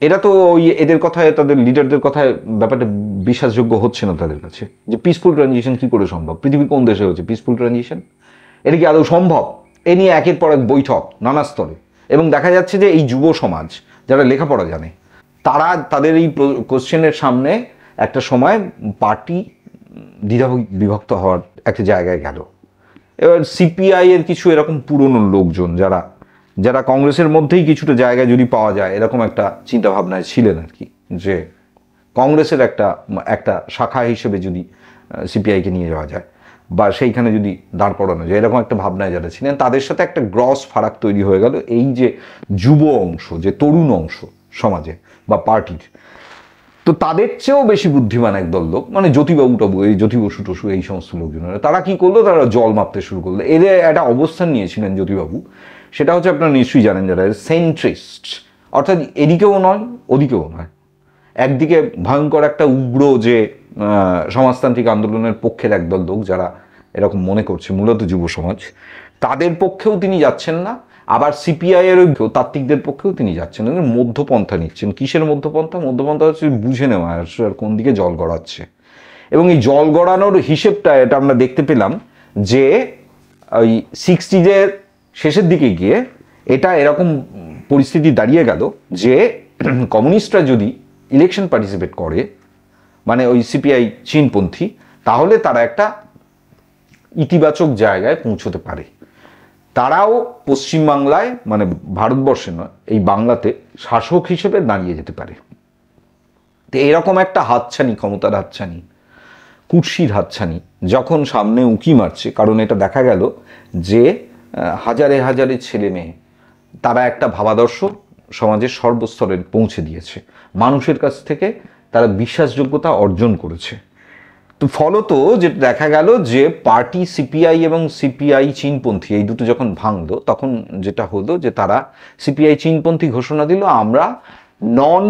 এরা তো ওই এদের কথায়, তাদের লিডারদের কথায় ব্যাপারটা বিশ্বাসযোগ্য হচ্ছে না তাদের কাছে, যে পিসফুল ট্রানজিশন কি করে সম্ভব, পৃথিবী কোন দেশে হচ্ছে পিসফুল ট্রানজিশন, এটা কি আদৌ সম্ভব? এ নিয়ে একের পর এক বৈঠক নানা স্তরে, এবং দেখা যাচ্ছে যে এই যুব সমাজ যারা লেখাপড়া জানে, তারা তাদের এই কোশ্চেনের সামনে একটা সময় পার্টি দ্বিধা বিভক্ত হওয়ার একটা জায়গায় গেল। এবার সিপিআই এর কিছু এরকম পুরনো লোকজন যারা যারা কংগ্রেসের মধ্যেই কিছুটা জায়গায় যদি পাওয়া যায় এরকম একটা চিন্তা ভাবনায় ছিলেন আর কি, যে কংগ্রেসের একটা শাখা হিসেবে যদি সিপিআইকে নিয়ে যাওয়া যায় বা সেইখানে যদি দাঁড় করানো যায়, এরকম একটা ভাবনায় যারা ছিলেন, তাদের সাথে একটা গ্রস ফারাক তৈরি হয়ে গেল এই যে যুব অংশ, যে তরুণ অংশ সমাজে বা পার্টির। তো তাদের চেয়েও বেশি বুদ্ধিমান একদল লোক, মানে জ্যোতিবাবু টাবু, এই জ্যোতি বসু টসু, এই সমস্ত লোকজনেরা, তারা কি করলো, তারা জল মাপতে শুরু করলো। এদের একটা অবস্থান নিয়েছিলেন জ্যোতিবাবু, সেটা হচ্ছে আপনারা নিশ্চয়ই জানেন যারা, সেন্ট্রিস্ট, অর্থাৎ এদিকেও নয় ওদিকেও নয়। একদিকে ভয়ঙ্কর একটা উগ্র যে সমাজতান্ত্রিক আন্দোলনের পক্ষের একদল লোক যারা এরকম মনে করছে, মূলত যুব সমাজ, তাদের পক্ষেও তিনি যাচ্ছেন না, আবার সিপিআই এর তাত্ত্বিকদের পক্ষেও তিনি যাচ্ছেন না, মধ্যপন্থা নিচ্ছেন। কিসের মধ্যপন্থা? মধ্যপন্থা হচ্ছে বুঝে নেওয়া আর কোন দিকে জল গড়াচ্ছে। এবং এই জল গড়ানোর হিসেবটা এটা আমরা দেখতে পেলাম যে ওই 60s শেষের দিকে গিয়ে এটা এরকম পরিস্থিতি দাঁড়িয়ে গেল যে কমিউনিস্টরা যদি ইলেকশন পার্টিসিপেট করে, মানে ওই সিপিআই চীনপন্থী, তাহলে তারা একটা ইতিবাচক জায়গায় পৌঁছতে পারে। তারাও পশ্চিমবাংলায়, মানে ভারতবর্ষে নয়, এই বাংলাতে শাসক হিসেবে দাঁড়িয়ে যেতে পারে। তো এরকম একটা হাতছানি, ক্ষমতার হাতছানি, কুর্সির হাতছানি যখন সামনে উঁকি মারছে, কারণ এটা দেখা গেল যে হাজারে হাজারে ছেলে মেয়ে তারা একটা ভাবাদর্শ সমাজের সর্বস্তরে পৌঁছে দিয়েছে, মানুষের কাছ থেকে তারা বিশ্বাসযোগ্যতা অর্জন করেছে। তো ফলত যেটা দেখা গেল যে পার্টি সিপিআই এবং সিপিআই চীনপন্থী এই দুটো যখন ভাঙলো, তখন যেটা হলো যে তারা সিপিআই চীনপন্থী ঘোষণা দিল আমরা নন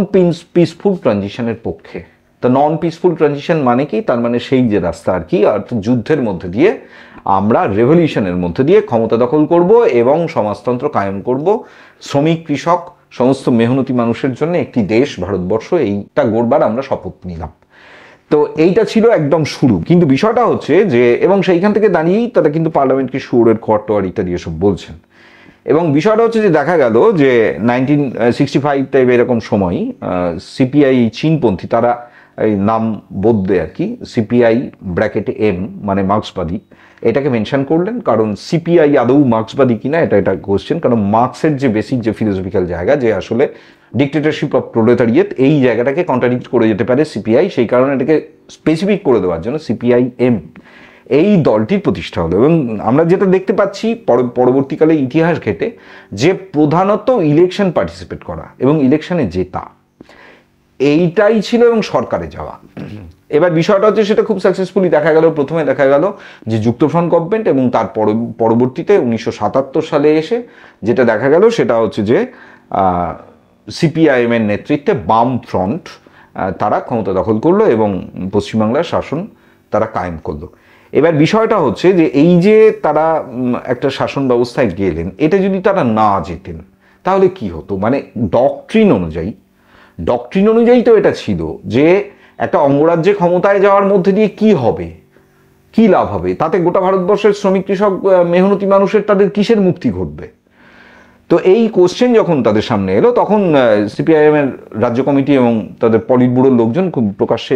পিসফুল ট্রানজিশনের পক্ষে। তো নন পিসফুল ট্রানজিশন মানে কি? তার মানে সেই যে রাস্তা আর কি, অর্থাৎ যুদ্ধের মধ্যে দিয়ে আমরা রেভলিউশনের মধ্যে দিয়ে ক্ষমতা দখল করব এবং সমাজতন্ত্র কায়েম করব, শ্রমিক কৃষক সমস্ত মেহনতি মানুষের জন্য একটি দেশ ভারতবর্ষ, এইটা গড়বার আমরা শপথ নিলাম। তো এইটা ছিল একদম শুরু। কিন্তু বিষয়টা হচ্ছে যে, এবং সেইখান থেকে দাঁড়িয়েই তারা কিন্তু পার্লামেন্টকে সুরের কোয়ার্টার ইত্যাদি এসব বলছেন। এবং বিষয়টা হচ্ছে যে দেখা গেল যে 1965 টাইপ এরকম সময় সিপিআই চীনপন্থী তারা এই নাম বদলে আর কি সিপিআই ব্র্যাকেটে এম মানে মার্ক্সবাদী এটাকে মেনশন করলেন, কারণ সিপিআই আদৌ মার্ক্সবাদী কিনা এটা কোশ্চেন, কারণ মার্ক্সের যে বেসিক যে ফিলোসফিক্যাল জায়গা যে আসলে ডিক্টেটরশিপ অফ প্রোলেটারিয়েট এই জায়গাটাকে কন্ট্রাডিক্ট করে যেতে পারে সিপিআই, সেই কারণে এটাকে স্পেসিফিক করে দেওয়ার জন্য সিপিআই এম এই দলটির প্রতিষ্ঠা হলো। এবং আমরা যেটা দেখতে পাচ্ছি পরবর্তীকালে ইতিহাস ঘেটে যে প্রধানত ইলেকশন পার্টিসিপেট করা এবং ইলেকশনে জেতা এইটাই ছিল এবং সরকারে যাওয়া। এবার বিষয়টা হচ্ছে সেটা খুব সাকসেসফুলি দেখা গেল। প্রথমে দেখা গেল যে যুক্তফ্রন্ট গভর্নমেন্ট এবং তার পরবর্তীতে 1977 সালে এসে যেটা দেখা গেল সেটা হচ্ছে যে সিপিআইএম এর নেতৃত্বে বাম ফ্রন্ট তারা ক্ষমতা দখল করলো এবং পশ্চিমবাংলার শাসন তারা কায়েম করলো। এবার বিষয়টা হচ্ছে যে এই যে তারা একটা শাসন ব্যবস্থায় গেলেন, এটা যদি তারা না যেতেন তাহলে কি হতো, মানে ডক্ট্রিন অনুযায়ী তো এটা ছিল যে একটা অঙ্গরাজ্যে ক্ষমতায় যাওয়ার মধ্যে দিয়ে কি হবে, কি লাভ হবে, তাতে গোটা ভারতবর্ষের শ্রমিক কৃষক মেহনতি মানুষের তাদের কিসের মুক্তি ঘটবে। তো এই কোশ্চেন যখন তাদের সামনে এলো তখন সিপিআইএম এর রাজ্য কমিটি এবং তাদের পলিট ব্যুরোর লোকজন খুব প্রকাশ্যে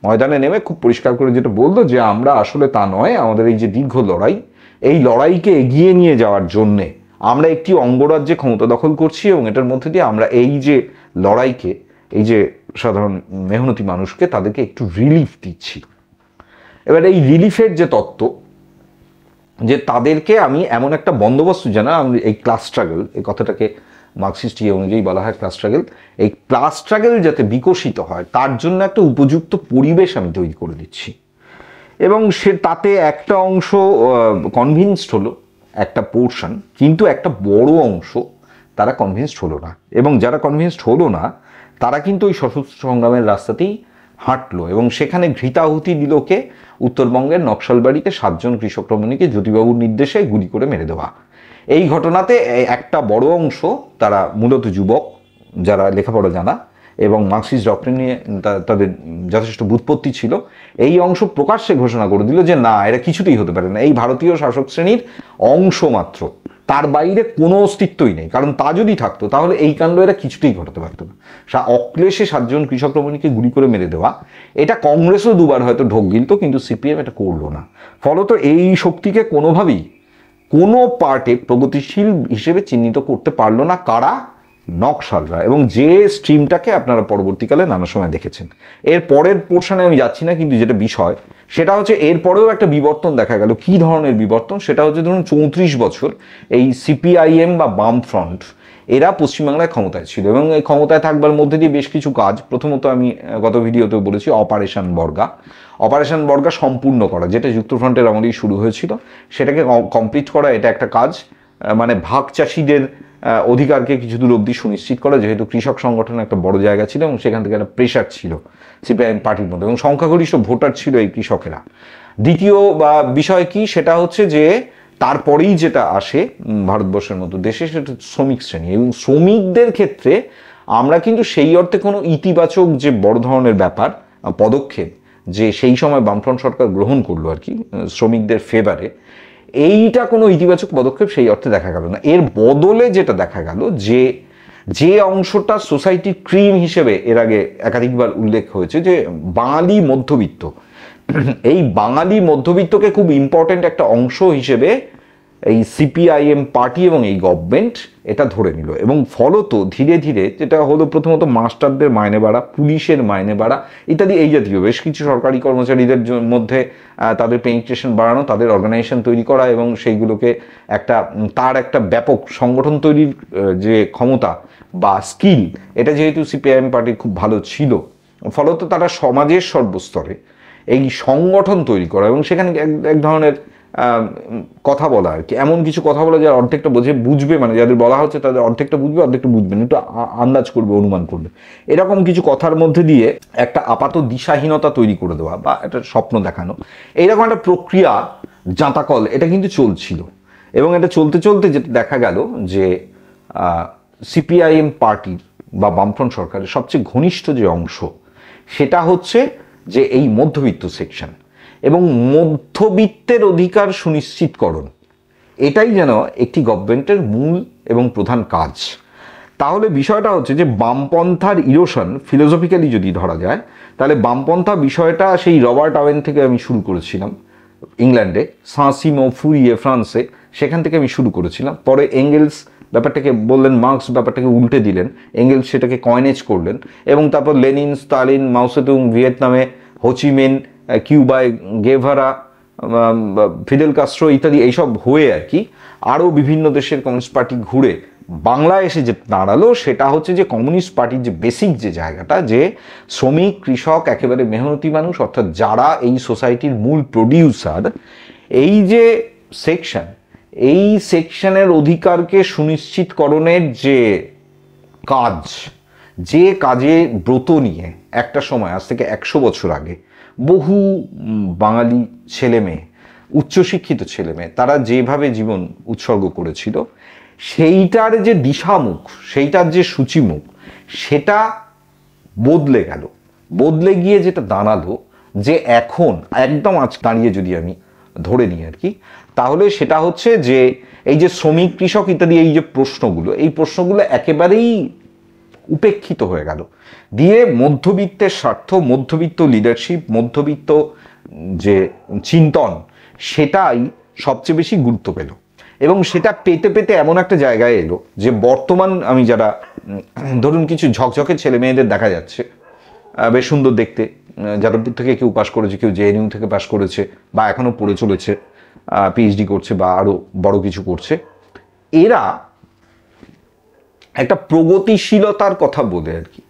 ময়দানে নেমে খুব পরিষ্কার করে যেটা বললো যে আমরা আসলে তা নয়, আমাদের এই যে দীর্ঘ লড়াই এই লড়াইকে এগিয়ে নিয়ে যাওয়ার জন্যে আমরা একটি অঙ্গরাজ্যে ক্ষমতা দখল করছি এবং এটার মধ্যে দিয়ে আমরা এই যে লড়াইকে এই যে সাধারণ মেহনতি মানুষকে তাদেরকে একটু রিলিফ দিচ্ছি। এবার এই রিলিফের যে তত্ত্ব যে তাদেরকে আমি এমন একটা বন্দোবস্ত জানা, আমি এই ক্লাস স্ট্রাগল এই কথাটাকে মার্কসিস্ট অনুযায়ী বলা হয় ক্লাস স্ট্রাগল, এই ক্লাস স্ট্রাগল যাতে বিকশিত হয় তার জন্য একটা উপযুক্ত পরিবেশ আমি তৈরি করে দিচ্ছি। এবং তাতে একটা অংশ কনভিন্সড হলো, একটা পোর্শন, কিন্তু একটা বড় অংশ তারা কনভিন্সড হলো না। এবং যারা কনভিন্সড হলো না তারা কিন্তু ওই সশস্ত্র সংগ্রামের রাস্তাতেই হাঁটলো এবং সেখানে ঘৃতাহুতি দিল কে, উত্তরবঙ্গের নকশালবাড়িতে 7 জন কৃষক রমণীকে জ্যোতিবাবুর নির্দেশে গুলি করে মেরে দেওয়া। এই ঘটনাতে একটা বড় অংশ তারা মূলত যুবক যারা লেখাপড়া জানা এবং মার্কসিস্ট ডক্ট্রিন নিয়ে তাদের যথেষ্ট বুৎপত্তি ছিল, এই অংশ প্রকাশ্যে ঘোষণা করে দিল যে না, এরা কিছুতেই হতে পারে না, এই ভারতীয় শাসক শ্রেণীর অংশ মাত্র, তার বাইরে কোনো অস্তিত্বই নেই। কারণ তা যদি থাকতো তাহলে এই কাণ্ড এরা কিছুতেই ঘটাতে পারতো না। অক্লেশে 7 জন কৃষক রমণীকে গুলি করে মেরে দেওয়া, এটা কংগ্রেসও দুবার হয়তো ঢোক গিলত, কিন্তু সিপিএম এটা করলো না। ফলত এই শক্তিকে কোনোভাবেই কোনো পার্টে প্রগতিশীল হিসেবে চিহ্নিত করতে পারলো না কারা, নকশালরা, এবং যে স্ট্রিমটাকে আপনারা পরবর্তীকালে নানা সময় দেখেছেন। এর পরের পোর্শনে আমি যাচ্ছি না, কিন্তু যেটা বিষয় সেটা হচ্ছে এরপরেও একটা বিবর্তন দেখা গেল। কি ধরনের বিবর্তন, সেটা হচ্ছে ধরুন 34 বছর এই সিপিআইএম বা বাম ফ্রন্ট এরা পশ্চিমবাংলায় ক্ষমতায় ছিল এবং এই ক্ষমতায় থাকবার মধ্যে দিয়ে বেশ কিছু কাজ, প্রথমত আমি গত ভিডিওতেও বলেছি অপারেশন বর্গা সম্পূর্ণ করা, যেটা যুক্তফ্রন্টের আমলেই শুরু হয়েছিল, সেটাকে কমপ্লিট করা, এটা একটা কাজ। মানে ভাগ চাষিদের অধিকারকে কিছু দূর অবধি সুনিশ্চিত করা, যেহেতু কৃষক সংগঠন একটা বড় জায়গা ছিল এবং সেখান থেকে একটা প্রেশার ছিল সিপিআইএম পার্টির মধ্যে এবং সংখ্যাগরিষ্ঠ ভোটার ছিল এই কৃষকেরা। দ্বিতীয় বিষয় কি, সেটা হচ্ছে যে তারপরেই যেটা আসে ভারতবর্ষের মতো দেশে, সেটা শ্রমিক শ্রেণী এবং শ্রমিকদের ক্ষেত্রে আমরা কিন্তু সেই অর্থে কোনো ইতিবাচক যে বড় ধরনের ব্যাপার পদক্ষেপ যে সেই সময় বামফ্রন্ট সরকার গ্রহণ করলো আর কি শ্রমিকদের ফেভারে, এইটা কোনো ইতিবাচক পদক্ষেপ সেই অর্থে দেখা গেল না। এর বদলে যেটা দেখা গেল যে অংশটা সোসাইটির ক্রিম হিসেবে এর আগে একাধিকবার উল্লেখ হয়েছে, যে বাঙালি মধ্যবিত্ত, এই বাঙালি মধ্যবিত্তকে খুব ইম্পর্টেন্ট একটা অংশ হিসেবে এই সিপিআইএম পার্টি এবং এই গভর্নমেন্ট এটা ধরে নিল এবং ফলত ধীরে ধীরে যেটা হলো, প্রথমত মাস্টারদের মাইনে বাড়া, পুলিশের মাইনে বাড়া ইত্যাদি এই জাতীয় বেশ কিছু সরকারি কর্মচারীদের মধ্যে তাদের পেনিট্রেশন বাড়ানো, তাদের অর্গানাইজেশন তৈরি করা এবং সেইগুলোকে তার একটা ব্যাপক সংগঠন তৈরির যে ক্ষমতা বা স্কিল, এটা যেহেতু সিপিআইএম পার্টির খুব ভালো ছিল, ফলত তারা সমাজের সর্বস্তরে এই সংগঠন তৈরি করা এবং সেখানে এক ধরনের কথা বলা আর কি, এমন কিছু কথা বলা যার অর্ধেকটা বুঝবে, মানে যাদের বলা হচ্ছে তাদের অর্ধেকটা বুঝবে, অর্ধেকটা বুঝবে না, একটু আন্দাজ করবে, অনুমান করবে, এরকম কিছু কথার মধ্যে দিয়ে একটা আপাত দিশাহীনতা তৈরি করে দেওয়া বা একটা স্বপ্ন দেখানো, এইরকম একটা প্রক্রিয়া জাঁতাকল এটা কিন্তু চলছিল। এবং এটা চলতে চলতে যেটা দেখা গেল যে সিপিআইএম পার্টির বা বামফ্রন্ট সরকারের সবচেয়ে ঘনিষ্ঠ যে অংশ সেটা হচ্ছে যে এই মধ্যবিত্ত সেকশন এবং মধ্যবিত্তের অধিকার সুনিশ্চিতকরণ, এটাই যেন একটি গভর্নমেন্টের মূল এবং প্রধান কাজ। তাহলে বিষয়টা হচ্ছে যে বামপন্থার ইরোশন ফিলোসফিক্যালি যদি ধরা যায়, তাহলে বামপন্থা বিষয়টা সেই রবার্ট আওয়েন থেকে আমি শুরু করেছিলাম ইংল্যান্ডে, সাঁ-সিমঁ ফুরিয়ে ফ্রান্সে, সেখান থেকে আমি শুরু করেছিলাম। পরে এঙ্গেলস ব্যাপারটাকে বললেন, মার্কস ব্যাপারটাকে উল্টে দিলেন, এঙ্গেলস সেটাকে কয়েনেজ করলেন, এবং তারপর লেনিন, স্টালিন, মাওসেতুং ভিয়েতনামে, হোচিমিন কিউবায়, গেভারা, ফিদেল কাস্ট্রো ইত্যাদি এইসব হয়ে আর কি আরও বিভিন্ন দেশের কমিউনিস্ট পার্টি ঘুরে বাংলায় এসে যে দাঁড়ালো, সেটা হচ্ছে যে কমিউনিস্ট পার্টির যে বেসিক যে জায়গাটা, যে শ্রমিক, কৃষক, একেবারে মেহনতি মানুষ, অর্থাৎ যারা এই সোসাইটির মূল প্রডিউসার, এই যে সেকশন, এই সেকশনের অধিকারকে সুনিশ্চিতকরণের যে কাজ, যে কাজে ব্রত নিয়ে একটা সময়, আজ থেকে 100 বছর আগে, বহু বাঙালি ছেলেমেয়ে, উচ্চশিক্ষিত ছেলেমেয়ে, তারা যেভাবে জীবন উৎসর্গ করেছিল, সেইটার যে দিশামুখ, সেইটার যে সূচিমুখ, সেটা বদলে গেল। বদলে গিয়ে যেটা দাঁড়ালো যে এখন একদম আজ দাঁড়িয়ে যদি আমি ধরে নিই আর কি, তাহলে সেটা হচ্ছে যে এই যে শ্রমিক, কৃষক ইত্যাদি এই যে প্রশ্নগুলো, এই প্রশ্নগুলো একেবারেই উপেক্ষিত হয়ে গেল, দিয়ে মধ্যবিত্তের স্বার্থ, মধ্যবিত্ত লিডারশিপ, মধ্যবিত্ত যে চিন্তন, সেটাই সবচেয়ে বেশি গুরুত্ব পেল। এবং সেটা পেতে পেতে এমন একটা জায়গায় এলো যে বর্তমান আমি যারা ধরুন কিছু ঝকঝকে ছেলে মেয়েদের দেখা যাচ্ছে, বেশ সুন্দর দেখতে, যাদবপুর থেকে কেউ পাশ করেছে, কেউ জেএনইউ থেকে পাশ করেছে, বা এখনও পড়ে চলেছে, পিএইচডি করছে, বা আরও বড় কিছু করছে, এরা একটা প্রগতিশীলতার কথা বলে আর কি,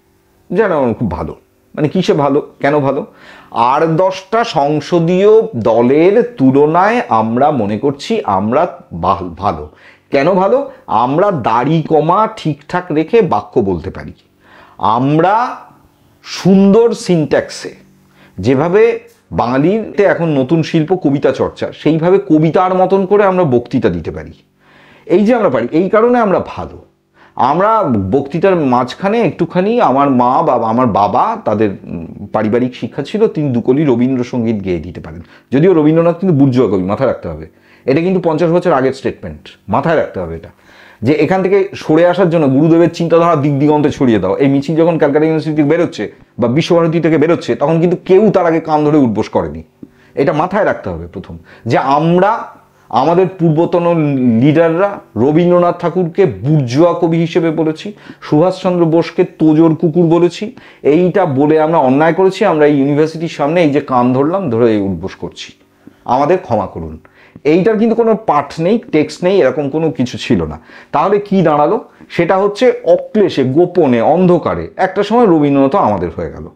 যেন খুব ভালো, মানে কিসে ভালো, কেন ভালো, আর 10টা সংসদীয় দলের তুলনায় আমরা মনে করছি আমরা ভালো। কেন ভালো? আমরা দাড়ি কমা ঠিকঠাক রেখে বাক্য বলতে পারি, আমরা সুন্দর সিনট্যাক্সে, যেভাবে বাঙালিতে এখন নতুন শিল্প কবিতা চর্চা, সেইভাবে কবিতার মতন করে আমরা বক্তৃতা দিতে পারি, এই যে আমরা পারি, এই কারণে আমরা ভালো। আমরা বক্তৃতার মাঝখানে একটুখানি আমার মা বা আমার বাবা, তাদের পারিবারিক শিক্ষা ছিল, তিনি দুকলি রবীন্দ্রসঙ্গীত গেয়ে দিতে পারেন, যদিও রবীন্দ্রনাথ কিন্তু বুর্জোয়া কবি, মাথায় রাখতে হবে এটা, কিন্তু 50 বছর আগের স্টেটমেন্ট, মাথায় রাখতে হবে এটা, যে এখান থেকে সরে আসার জন্য গুরুদেবের চিন্তাধারা দিক দিগন্তে ছড়িয়ে দাও। এই মিছিল যখন ক্যালকাটা ইউনিভার্সিটি থেকে বেরোচ্ছে বা বিশ্বভারতী থেকে বেরোচ্ছে, তখন কিন্তু কেউ তার আগে কান ধরে উঠবোস করেনি, এটা মাথায় রাখতে হবে প্রথম, যে আমরা আমাদের পূর্বতন লিডাররা রবীন্দ্রনাথ ঠাকুরকে বুর্জোয়া কবি হিসেবে বলেছি, সুভাষচন্দ্র বোসকে তোজোর কুকুর বলেছি, এইটা বলে আমরা অন্যায় করেছি, আমরা এই ইউনিভার্সিটির সামনে এই যে কান ধরলাম, ধরে এই উদ্বোস করছি, আমাদের ক্ষমা করুন। এইটার কিন্তু কোনো পাঠ নেই, টেক্সট নেই, এরকম কোনো কিছু ছিল না। তাহলে কি দাঁড়ালো? সেটা হচ্ছে অক্লেশে, গোপনে, অন্ধকারে একটা সময় রবীন্দ্রনাথ আমাদের হয়ে গেল।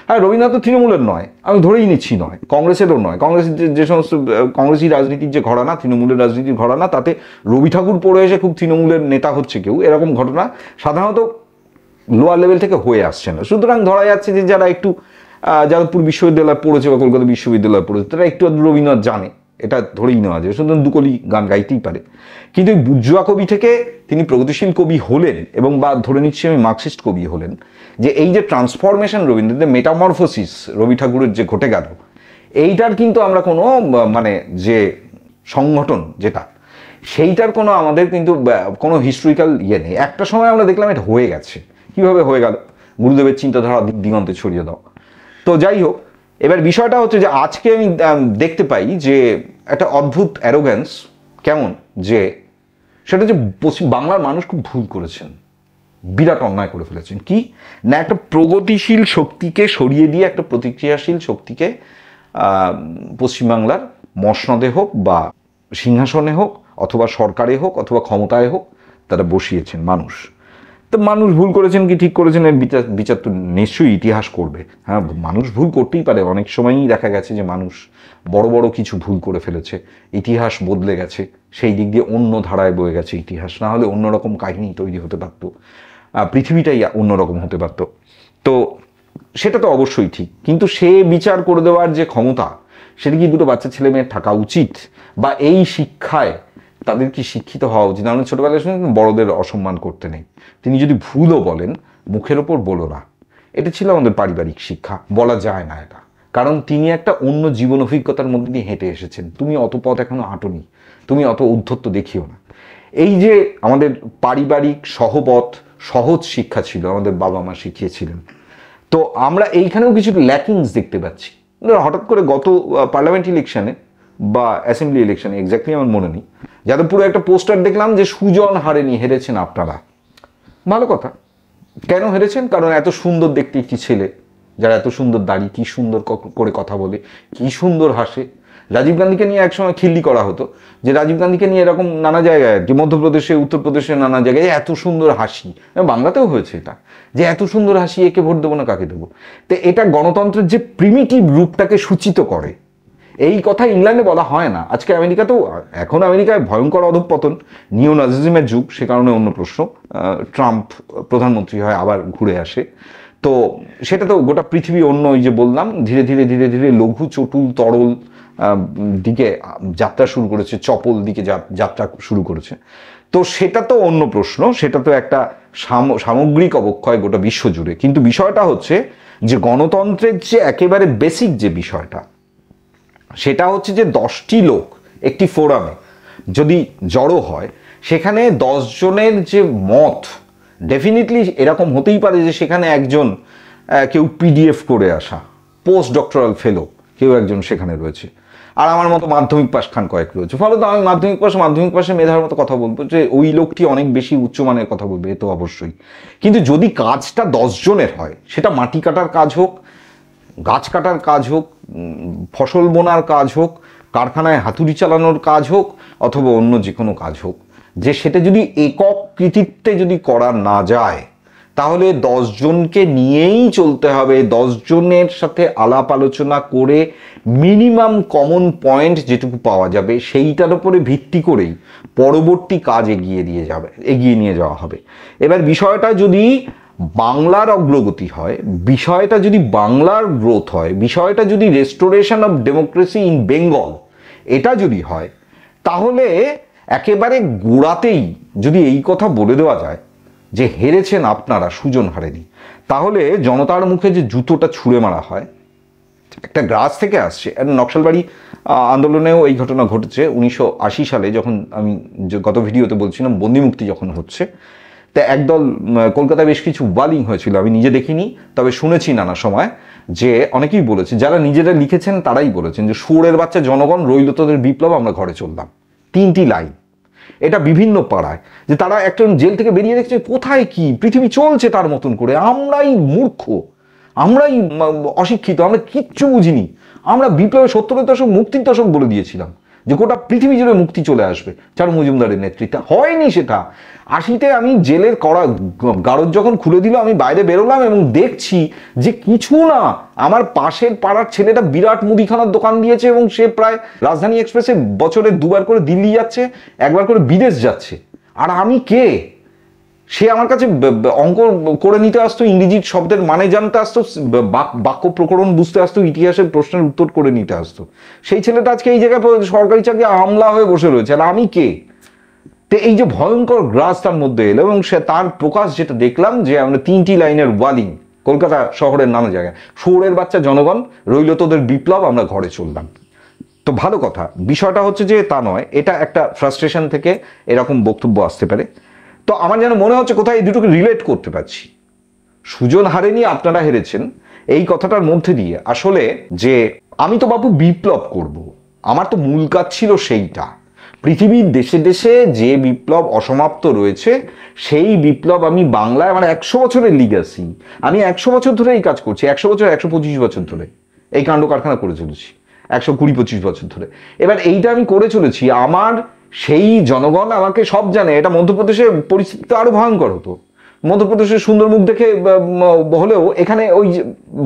হ্যাঁ, রবীন্দ্রনাথ তো তৃণমূলের নয়, আমি ধরেই নিচ্ছি নয়, কংগ্রেসেরও নয়, কংগ্রেসের যে সমস্ত কংগ্রেসি রাজনীতির যে ঘরানা, তৃণমূলের রাজনীতির ঘরানা, তাতে রবি ঠাকুর পড়ে এসে খুব তৃণমূলের নেতা হচ্ছে কেউ, এরকম ঘটনা সাধারণত লোয়ার লেভেল থেকে হয়ে আসছে না। সুতরাং ধরা যাচ্ছে যে যারা একটু যাদবপুর বিশ্ববিদ্যালয় পড়েছে বা কলকাতা বিশ্ববিদ্যালয় পড়েছে, তারা একটু রবীন্দ্রনাথ জানে, এটা ধরেই নেওয়া যায়, সুতরাং দুকলি গান গাইতেই পারে। কিন্তু এই বুর্জোয়া কবি থেকে তিনি প্রগতিশীল কবি হলেন, এবং বা ধরে নিচ্ছি আমি মার্কসিস্ট কবি হলেন, যে এই যে ট্রান্সফরমেশন রবীন্দ্রনাথের মেটামরফোসিস রবি ঠাকুরের যে ঘটে গেল, এইটার কিন্তু আমরা কোনো মানে যে সংগঠন যেটা, সেইটার কোনো আমাদের কিন্তু কোনো হিস্টোরিক্যাল ইয়ে নেই। একটা সময় আমরা দেখলাম এটা হয়ে গেছে, কিভাবে হয়ে গেল, গুরুদেবের চিন্তাধারা দিক দিগন্তে ছড়িয়ে দাও। তো যাই হোক, এবার বিষয়টা হচ্ছে যে আজকে আমি দেখতে পাই যে একটা অদ্ভুত অ্যারোগ্যান্স, কেমন যে সেটা যে পশ্চিম বাংলার মানুষ খুব ভুল করেছেন, বিরাট অন্যায় করে ফেলেছেন। কি না, একটা প্রগতিশীল শক্তিকে সরিয়ে দিয়ে একটা প্রতিক্রিয়াশীল শক্তিকে পশ্চিমবাংলার মসনদে হোক বা সিংহাসনে হোক অথবা সরকারে হোক অথবা ক্ষমতায় হোক তারা বসিয়েছেন মানুষ। তো মানুষ ভুল করেছেন কি ঠিক করেছেন এর বিচার তো নিশ্চয়ই ইতিহাস করবে। হ্যাঁ, মানুষ ভুল করতেই পারে, অনেক সময়ই দেখা গেছে যে মানুষ বড় বড় কিছু ভুল করে ফেলেছে, ইতিহাস বদলে গেছে, সেই দিক দিয়ে অন্য ধারায় বয়ে গেছে ইতিহাস, না হলে অন্যরকম কাহিনী তৈরি হতে পারতো, পৃথিবীটাই অন্যরকম হতে পারতো। তো সেটা তো অবশ্যই ঠিক, কিন্তু সে বিচার করে দেওয়ার যে ক্ষমতা, সেটা কি দুটো বাচ্চা ছেলে মেয়ের থাকা উচিত? বা এই শিক্ষায় তাদের কি শিক্ষিত হওয়া উচিত? আমাদের ছোটবেলায় শুনে বড়দের অসম্মান করতে নেই, তিনি যদি ভুলও বলেন মুখের ওপর বলো না, এটা ছিল আমাদের পারিবারিক শিক্ষা, বলা যায় না এটা, কারণ তিনি একটা অন্য জীবন অভিজ্ঞতার মধ্যে দিয়ে হেঁটে এসেছেন, তুমি অত পথ এখনো হাঁটোনি, তুমি অত উদ্ধত্ত দেখিও না। এই যে আমাদের পারিবারিক সহবত সহজ শিক্ষা ছিল, আমাদের বাবা মা শিখিয়েছিলেন, তো আমরা এইখানেও কিছু ল্যাকিংস দেখতে পাচ্ছি। হঠাৎ করে গত পার্লামেন্ট ইলেকশনে বা অ্যাসেম্বলি ইলেকশনে, এক্স্যাক্টলি আমার মনে নেই, যাদবপুরে একটা পোস্টার দেখলাম যে সুজন হারেনি, হেরেছেন আপনারা। ভালো কথা, কেন হেরেছেন? কারণ এত সুন্দর দেখতে একটি ছেলে, যারা এত সুন্দর দাঁড়িয়ে, কি সুন্দর করে কথা বলে, কি সুন্দর হাসে। রাজীব গান্ধীকে নিয়ে একসময় খিল্লি করা হতো যে রাজীব গান্ধীকে নিয়ে এরকম নানা জায়গায়, যে মধ্যপ্রদেশে উত্তরপ্রদেশে নানা জায়গায় এত সুন্দর হাসি, বাংলাতেও হয়েছে এটা, যে এত সুন্দর হাসি, একে ভোট দেবো না কাকে দেবো। তো এটা গণতন্ত্রের যে প্রিমিটিভ রূপটাকে সূচিত করে। এই কথা ইংল্যান্ডে বলা হয় না। আজকে আমেরিকাতেও, এখন আমেরিকায় ভয়ঙ্কর অধঃপতন, নিও নাজিজমের যুগ, সে কারণে অন্য প্রশ্ন। ট্রাম্প প্রধানমন্ত্রী হয়, আবার ঘুরে আসে, তো সেটা তো গোটা পৃথিবী অন্য, ওই যে বললাম, ধীরে ধীরে ধীরে ধীরে লঘু চটুল তরল দিকে যাত্রা শুরু করেছে, চপল দিকে যাত্রা শুরু করেছে। তো সেটা তো অন্য প্রশ্ন, সেটা তো একটা সামগ্রিক অবক্ষয় গোটা বিশ্ব জুড়ে। কিন্তু বিষয়টা হচ্ছে যে গণতন্ত্রের যে একেবারে বেসিক যে বিষয়টা, সেটা হচ্ছে যে 10টি লোক একটি ফোরামে যদি জড়ো হয়, সেখানে 10 জনের যে মত, ডেফিনেটলি এরকম হতেই পারে যে সেখানে একজন কেউ পিডিএফ করে আসা পোস্ট ডক্টরাল ফেলো, কেউ একজন সেখানে রয়েছে, আর আমার মতো মাধ্যমিক পাশ খান কয়েক রয়েছে। ফলে তো আমি মাধ্যমিক পাশে মেধার মতো কথা বলবো, যে ওই লোকটি অনেক বেশি উচ্চমানের কথা বলবে, এ তো অবশ্যই। কিন্তু যদি কাজটা 10 জনের হয়, সেটা মাটি কাটার কাজ হোক, গাছ কাটার কাজ হোক, ফসল বোনার কাজ হোক, কারখানায় হাতুড়ি চালানোর কাজ হোক, অথবা অন্য যে কোনো কাজ হোক, যে সেটা যদি একক কৃতিত্বে যদি করা না যায়, তাহলে 10 জনকে নিয়েই চলতে হবে। 10 জনের সাথে আলাপ আলোচনা করে মিনিমাম কমন পয়েন্ট যেটুকু পাওয়া যাবে, সেইটার উপরে ভিত্তি করেই পরবর্তী কাজ এগিয়ে নিয়ে যাওয়া হবে। এবার বিষয়টা যদি বাংলার অগ্রগতি হয়, বিষয়টা যদি বাংলার গ্রোথ হয়, বিষয়টা যদি restoration of democracy in Bengal, এটা যদি হয়, তাহলে একেবারে গোড়াতেই যদি এই কথা বলে দেওয়া যায় যে হেরেছেন আপনারা, সুজন হারেনি, তাহলে জনতার মুখে যে জুতোটা ছুঁড়ে মারা হয়, একটা গ্রাস থেকে আসছে। নকশালবাড়ি আন্দোলনেও এই ঘটনা ঘটেছে 1980 সালে, যখন আমি গত ভিডিওতে বলছিলাম বন্দিমুক্তি যখন হচ্ছে, তা একদল কলকাতায় বেশ কিছু ওয়ালিং হয়েছিল, আমি নিজে দেখিনি, তবে শুনেছি নানা সময়, যে অনেকেই বলেছে, যারা নিজেরা লিখেছেন তারাই বলেছেন যে শুয়োরের বাচ্চা জনগণ, রইল তোদের বিপ্লব, আমরা ঘরে চললাম। 3টি লাইন, এটা বিভিন্ন পাড়ায়, যে তারা একজন জেল থেকে বেরিয়ে দেখছে কোথায় কি পৃথিবী চলছে তার মতন করে, আমরাই মূর্খ, আমরাই অশিক্ষিত, আমরা কিচ্ছু বুঝিনি, আমরা বিপ্লবের 70-এর দশক, মুক্তির দশক বলে দিয়েছিলাম যে গোটা পৃথিবী জুড়ে মুক্তি চলে আসবে চারু মজুমদারের নেতৃত্বে। হয়নি সেটা। 80-তে আমি জেলের গারদ যখন খুলে দিল, আমি বাইরে বেরোলাম এবং দেখছি যে কিছু না, আমার পাশের পাড়ার ছেলেটা বিরাট মুদিখানার দোকান দিয়েছে এবং সে প্রায় রাজধানী এক্সপ্রেসে বছরে 2বার করে দিল্লি যাচ্ছে, 1বার করে বিদেশ যাচ্ছে। আর আমি কে? সে আমার কাছে অঙ্ক করে নিতে আসতো, ইংরেজি শব্দের মানে জানতে আসতো, বাক্য প্রকরণ বুঝতে আসতো, ইতিহাসের প্রশ্নের উত্তর করে নিতে আসতো। সেই ছেলেটা আজকে এই জায়গায় সরকারি চাকরি আমলা হয়ে বসে রয়েছে, আর আমি কে? তো এই যে ভয়ঙ্কর গ্রাস তার মধ্যে এলো, এবং সে তার প্রকাশ যেটা দেখলাম, যে আমরা 3টি লাইনের ওয়ালিং কলকাতা শহরের নানা জায়গায়, শুয়োরের বাচ্চা জনগণ, রইল তোদের বিপ্লব, আমরা ঘরে চললাম। তো ভালো কথা, বিষয়টা হচ্ছে যে তা নয়, এটা একটা ফ্রাস্ট্রেশন থেকে এরকম বক্তব্য আসতে পারে। তো আমার যেন মনে হচ্ছে কোথায় এই দুটোকে রিলেট করতে পারছি। সুজন হারেনি, আপনারা হেরেছেন, এই কথাটার মধ্যে দিয়ে আসলে যে আমি তো বাবু বিপ্লব করব, আমার তো মূল কাজ ছিল সেইটা। পৃথিবীর দেশে দেশে যে বিপ্লব অসমাপ্ত রয়েছে, সেই বিপ্লব আমি বাংলায়, আমার 100 বছরের লিগ্যাসি, আমি 100 বছর ধরে এই কাজ করছি, 100 বছর 125 বছর ধরে এই কাণ্ড কারখানা করে চলেছি, 120-25 বছর ধরে। এবার এইটা আমি করে চলেছি, আমার সেই জনগণ আমাকে সব জানে। এটা মধ্যপ্রদেশে পরিস্থিতি তো আরো ভয়ঙ্কর হতো, মধ্যপ্রদেশের সুন্দর মুখ দেখে হলেও এখানে ওই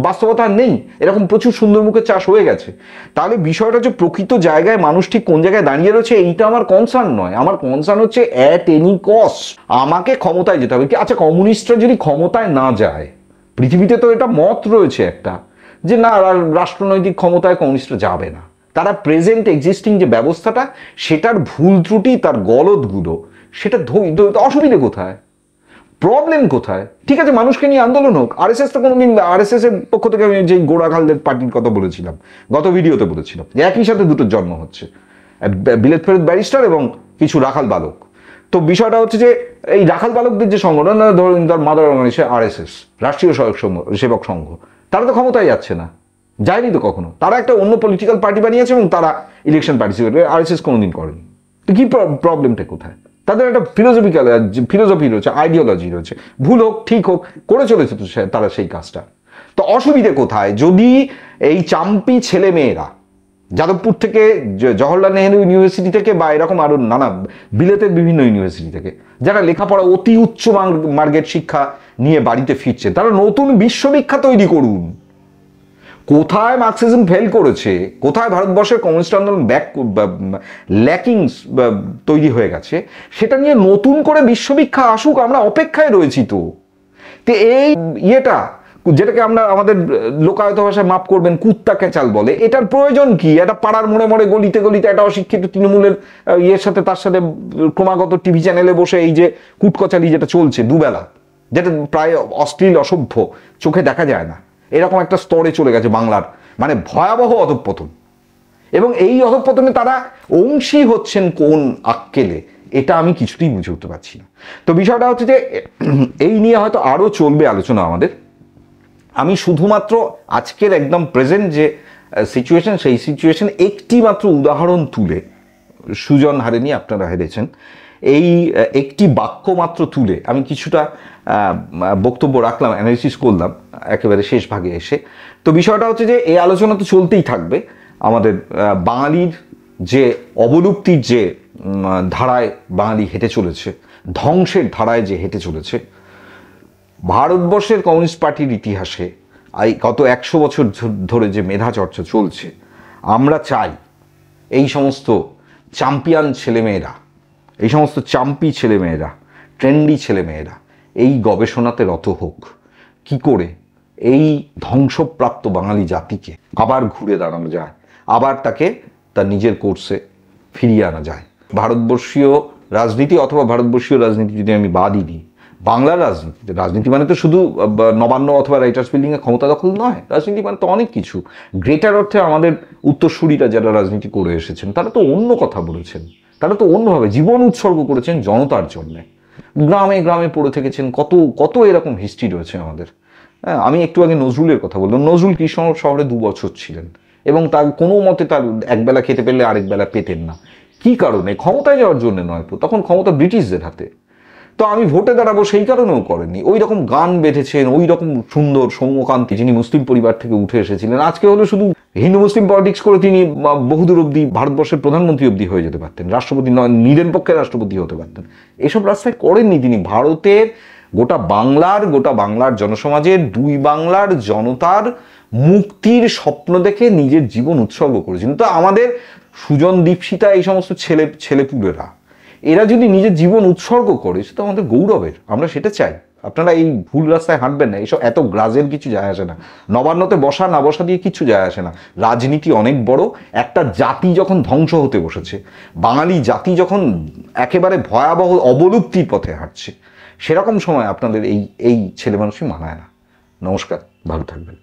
বাস্তবতা নেই, এরকম প্রচুর সুন্দর মুখের চাষ হয়ে গেছে। তাহলে বিষয়টা হচ্ছে প্রকৃত জায়গায় মানুষ ঠিক কোন জায়গায় দাঁড়িয়ে রয়েছে, এইটা আমার কনসার্ন নয়। আমার কনসার্ন হচ্ছে অ্যাট এনি কস্ট আমাকে ক্ষমতায় যেতে হবে। আচ্ছা, কমিউনিস্টরা যদি ক্ষমতায় না যায়, পৃথিবীতে তো এটা মত রয়েছে একটা, যে না, রাষ্ট্রনৈতিক ক্ষমতায় কমিউনিস্টরা যাবে না। তারা প্রেজেন্ট এক্সিস্টিং যে ব্যবস্থাটা, সেটার ভুল ত্রুটি, তার গলদগুলো, সেটা অসুবিধে কোথায়, প্রবলেম কোথায়? ঠিক আছে, মানুষকে নিয়ে আন্দোলন হোক। আরএসএস তো কোনোদিন, আরএসএস এর পক্ষ থেকে আমি যে গোড়াখালদের পার্টির কথা বলেছিলাম, গত ভিডিওতে বলেছিলাম, একই সাথে দুটোর জন্ম হচ্ছে, বিলেত ফেরত ব্যারিস্টার এবং কিছু রাখাল বালক। তো বিষয়টা হচ্ছে যে এই রাখাল বালকদের যে সংগঠন, ধরুন তার মাদার অর্গানাইজেশন RSS, রাষ্ট্রীয় সেবক সংঘ, তারা তো ক্ষমতায় যাচ্ছে না, যায়নি তো কখনো। তারা একটা অন্য পলিটিক্যাল পার্টি বানিয়েছে এবং তারা ইলেকশন পার্টিসিপেট করে, RSS কোনোদিন করেনি। তো কি প্রবলেমটা কোথায়? তাদের একটা ফিলোসফি রয়েছে, আইডিওলজি রয়েছে, ভুল হোক ঠিক হোক করে চলেছে তো তারা সেই কাজটা। তো অসুবিধে কোথায়? যদি এই চাম্পি ছেলে মেয়েরা যাদবপুর থেকে, জওহরলাল নেহেরু ইউনিভার্সিটি থেকে, বা এরকম আরো নানা বিলেতের বিভিন্ন ইউনিভার্সিটি থেকে যারা লেখাপড়া অতি উচ্চ মার্গের শিক্ষা নিয়ে বাড়িতে ফিরছে, তারা নতুন বিশ্ববিখ্যাত তৈরি করুন। কোথায় মার্কসিজম ফেল করেছে, কোথায় ভারতবর্ষের কমিউনিস্ট আন্দোলন ল্যাকিংস তৈরি হয়ে গেছে, সেটা নিয়ে নতুন করে বিশ্ববিখ্যাত আসুক, আমরা অপেক্ষায় রয়েছি। তো এই ইয়েটা, যেটাকে আমরা আমাদের লোকায়ত ভাষায় মাপ করবেন কুত্তা ক্যাচাল বলে, এটার প্রয়োজন কি? এটা পাড়ার মোড়ে মোড়ে গলিতে গলিতে একটা অশিক্ষিত তৃণমূলের ইয়ের সাথে, তার সাথে ক্রমাগত টিভি চ্যানেলে বসে এই যে কুটকচালি যেটা চলছে দুবেলা, যেটা প্রায় অশ্লীল অসভ্য, চোখে দেখা যায় না, এরকম একটা স্তরে চলে গেছে বাংলার, মানে ভয়াবহ অধঃপতন। এবং এই অধঃপতনে তারা অংশী হচ্ছেন কোন আক্কেলে, এটা আমি কিছুতেই বুঝে উঠতে পারছি না। তো বিষয়টা হচ্ছে যে এই নিয়ে হয়তো আরো চলবে আলোচনা আমাদের। আমি শুধুমাত্র আজকের একদম প্রেজেন্ট যে সিচুয়েশন, সেই সিচুয়েশন একটি মাত্র উদাহরণ তুলে, সুজন হারেনি, আপনারা হেরেছেন, এই একটি বাক্য মাত্র তুলে আমি কিছুটা বক্তব্য রাখলাম, অ্যানালিসিস করলাম একেবারে শেষ ভাগে এসে। তো বিষয়টা হচ্ছে যে এই আলোচনা তো চলতেই থাকবে। আমাদের বাঙালির যে অবলুপ্তির যে ধারায় বাঙালি হেঁটে চলেছে, ধ্বংসের ধারায় যে হেঁটে চলেছে, ভারতবর্ষের কমিউনিস্ট পার্টির ইতিহাসে এই গত 100 বছর ধরে যে মেধা চর্চা চলছে, আমরা চাই এই সমস্ত চ্যাম্পিয়ন ছেলেমেয়েরা, এই সমস্ত চাম্পি ছেলেমেয়েরা, ট্রেন্ডি ছেলেমেয়েরা এই গবেষণাতে রত হোক, কি করে এই ধ্বংসপ্রাপ্ত বাঙালি জাতিকে আবার ঘুরে দাঁড়ানো যায়, আবার তাকে তার নিজের কোর্সে ফিরিয়ে আনা যায়। ভারতবর্ষীয় রাজনীতি অথবা ভারতবর্ষীয় রাজনীতি যদি আমি বাদই দিই, বাংলার রাজনীতি মানে তো শুধু নবান্ন অথবা রাইটার্স বিল্ডিংয়ে ক্ষমতা দখল নয়। রাজনীতি মানে তো অনেক কিছু। গ্রেটার অর্থে আমাদের উত্তরসূরিরা যারা রাজনীতি করে এসেছেন, তারা তো অন্য কথা বলেছেন, তারা তো অন্যভাবে জীবন উৎসর্গ করেছেন জনতার জন্যে। গ্রামে গ্রামে পড়ে থেকেছেন, কত কত এরকম হিস্ট্রি রয়েছে আমাদের। হ্যাঁ, আমি একটু আগে নজরুলের কথা বললাম। নজরুল কৃষ্ণ শহরে 2 বছর ছিলেন এবং তার কোনো মতে তার একবেলা খেতে পেলে আরেক বেলা পেতেন না। কি কারণে? ক্ষমতায় যাওয়ার জন্য নয়, তখন ক্ষমতা ব্রিটিশদের হাতে। তো আমি ভোটে দাঁড়াবো সেই কারণেও করেননি। ওই রকম গান বেঁধেছেন, ওই রকম সুন্দর সৌম্যকান্তি, যিনি মুসলিম পরিবার থেকে উঠে এসেছিলেন, আজকে হলো শুধু হিন্দু মুসলিম পলিটিক্স করে তিনি বহুদূর অব্দি ভারতবর্ষের প্রধানমন্ত্রী অব্দি হয়ে যেতে পারতেন, রাষ্ট্রপতি নয়, নিরেন পক্ষের রাষ্ট্রপতি হতে পারতেন। এসব রাস্তায় করেননি তিনি। ভারতের গোটা বাংলার জনসমাজের, 2 বাংলার জনতার মুক্তির স্বপ্ন দেখে নিজের জীবন উৎসর্গ করেছেন। তো আমাদের সুজন, দীপশিতা, এই সমস্ত ছেলেপুলেরা, এরা যদি নিজের জীবন উৎসর্গ করে, সেটা আমাদের গৌরবের, আমরা সেটা চাই। আপনারা এই ভুল রাস্তায় হাঁটবেন না, এইসব এত গ্রাজের কিছু যায় আসে না। নবান্নতে বসা না বসা দিয়ে কিছু যায় আসে না। রাজনীতি অনেক বড়। একটা জাতি যখন ধ্বংস হতে বসেছে, বাঙালি জাতি যখন একেবারে ভয়াবহ অবলুপ্তির পথে হাঁটছে, সেরকম সময় আপনাদের এই ছেলে মানুষই মানায় না। নমস্কার, ভালো থাকবেন।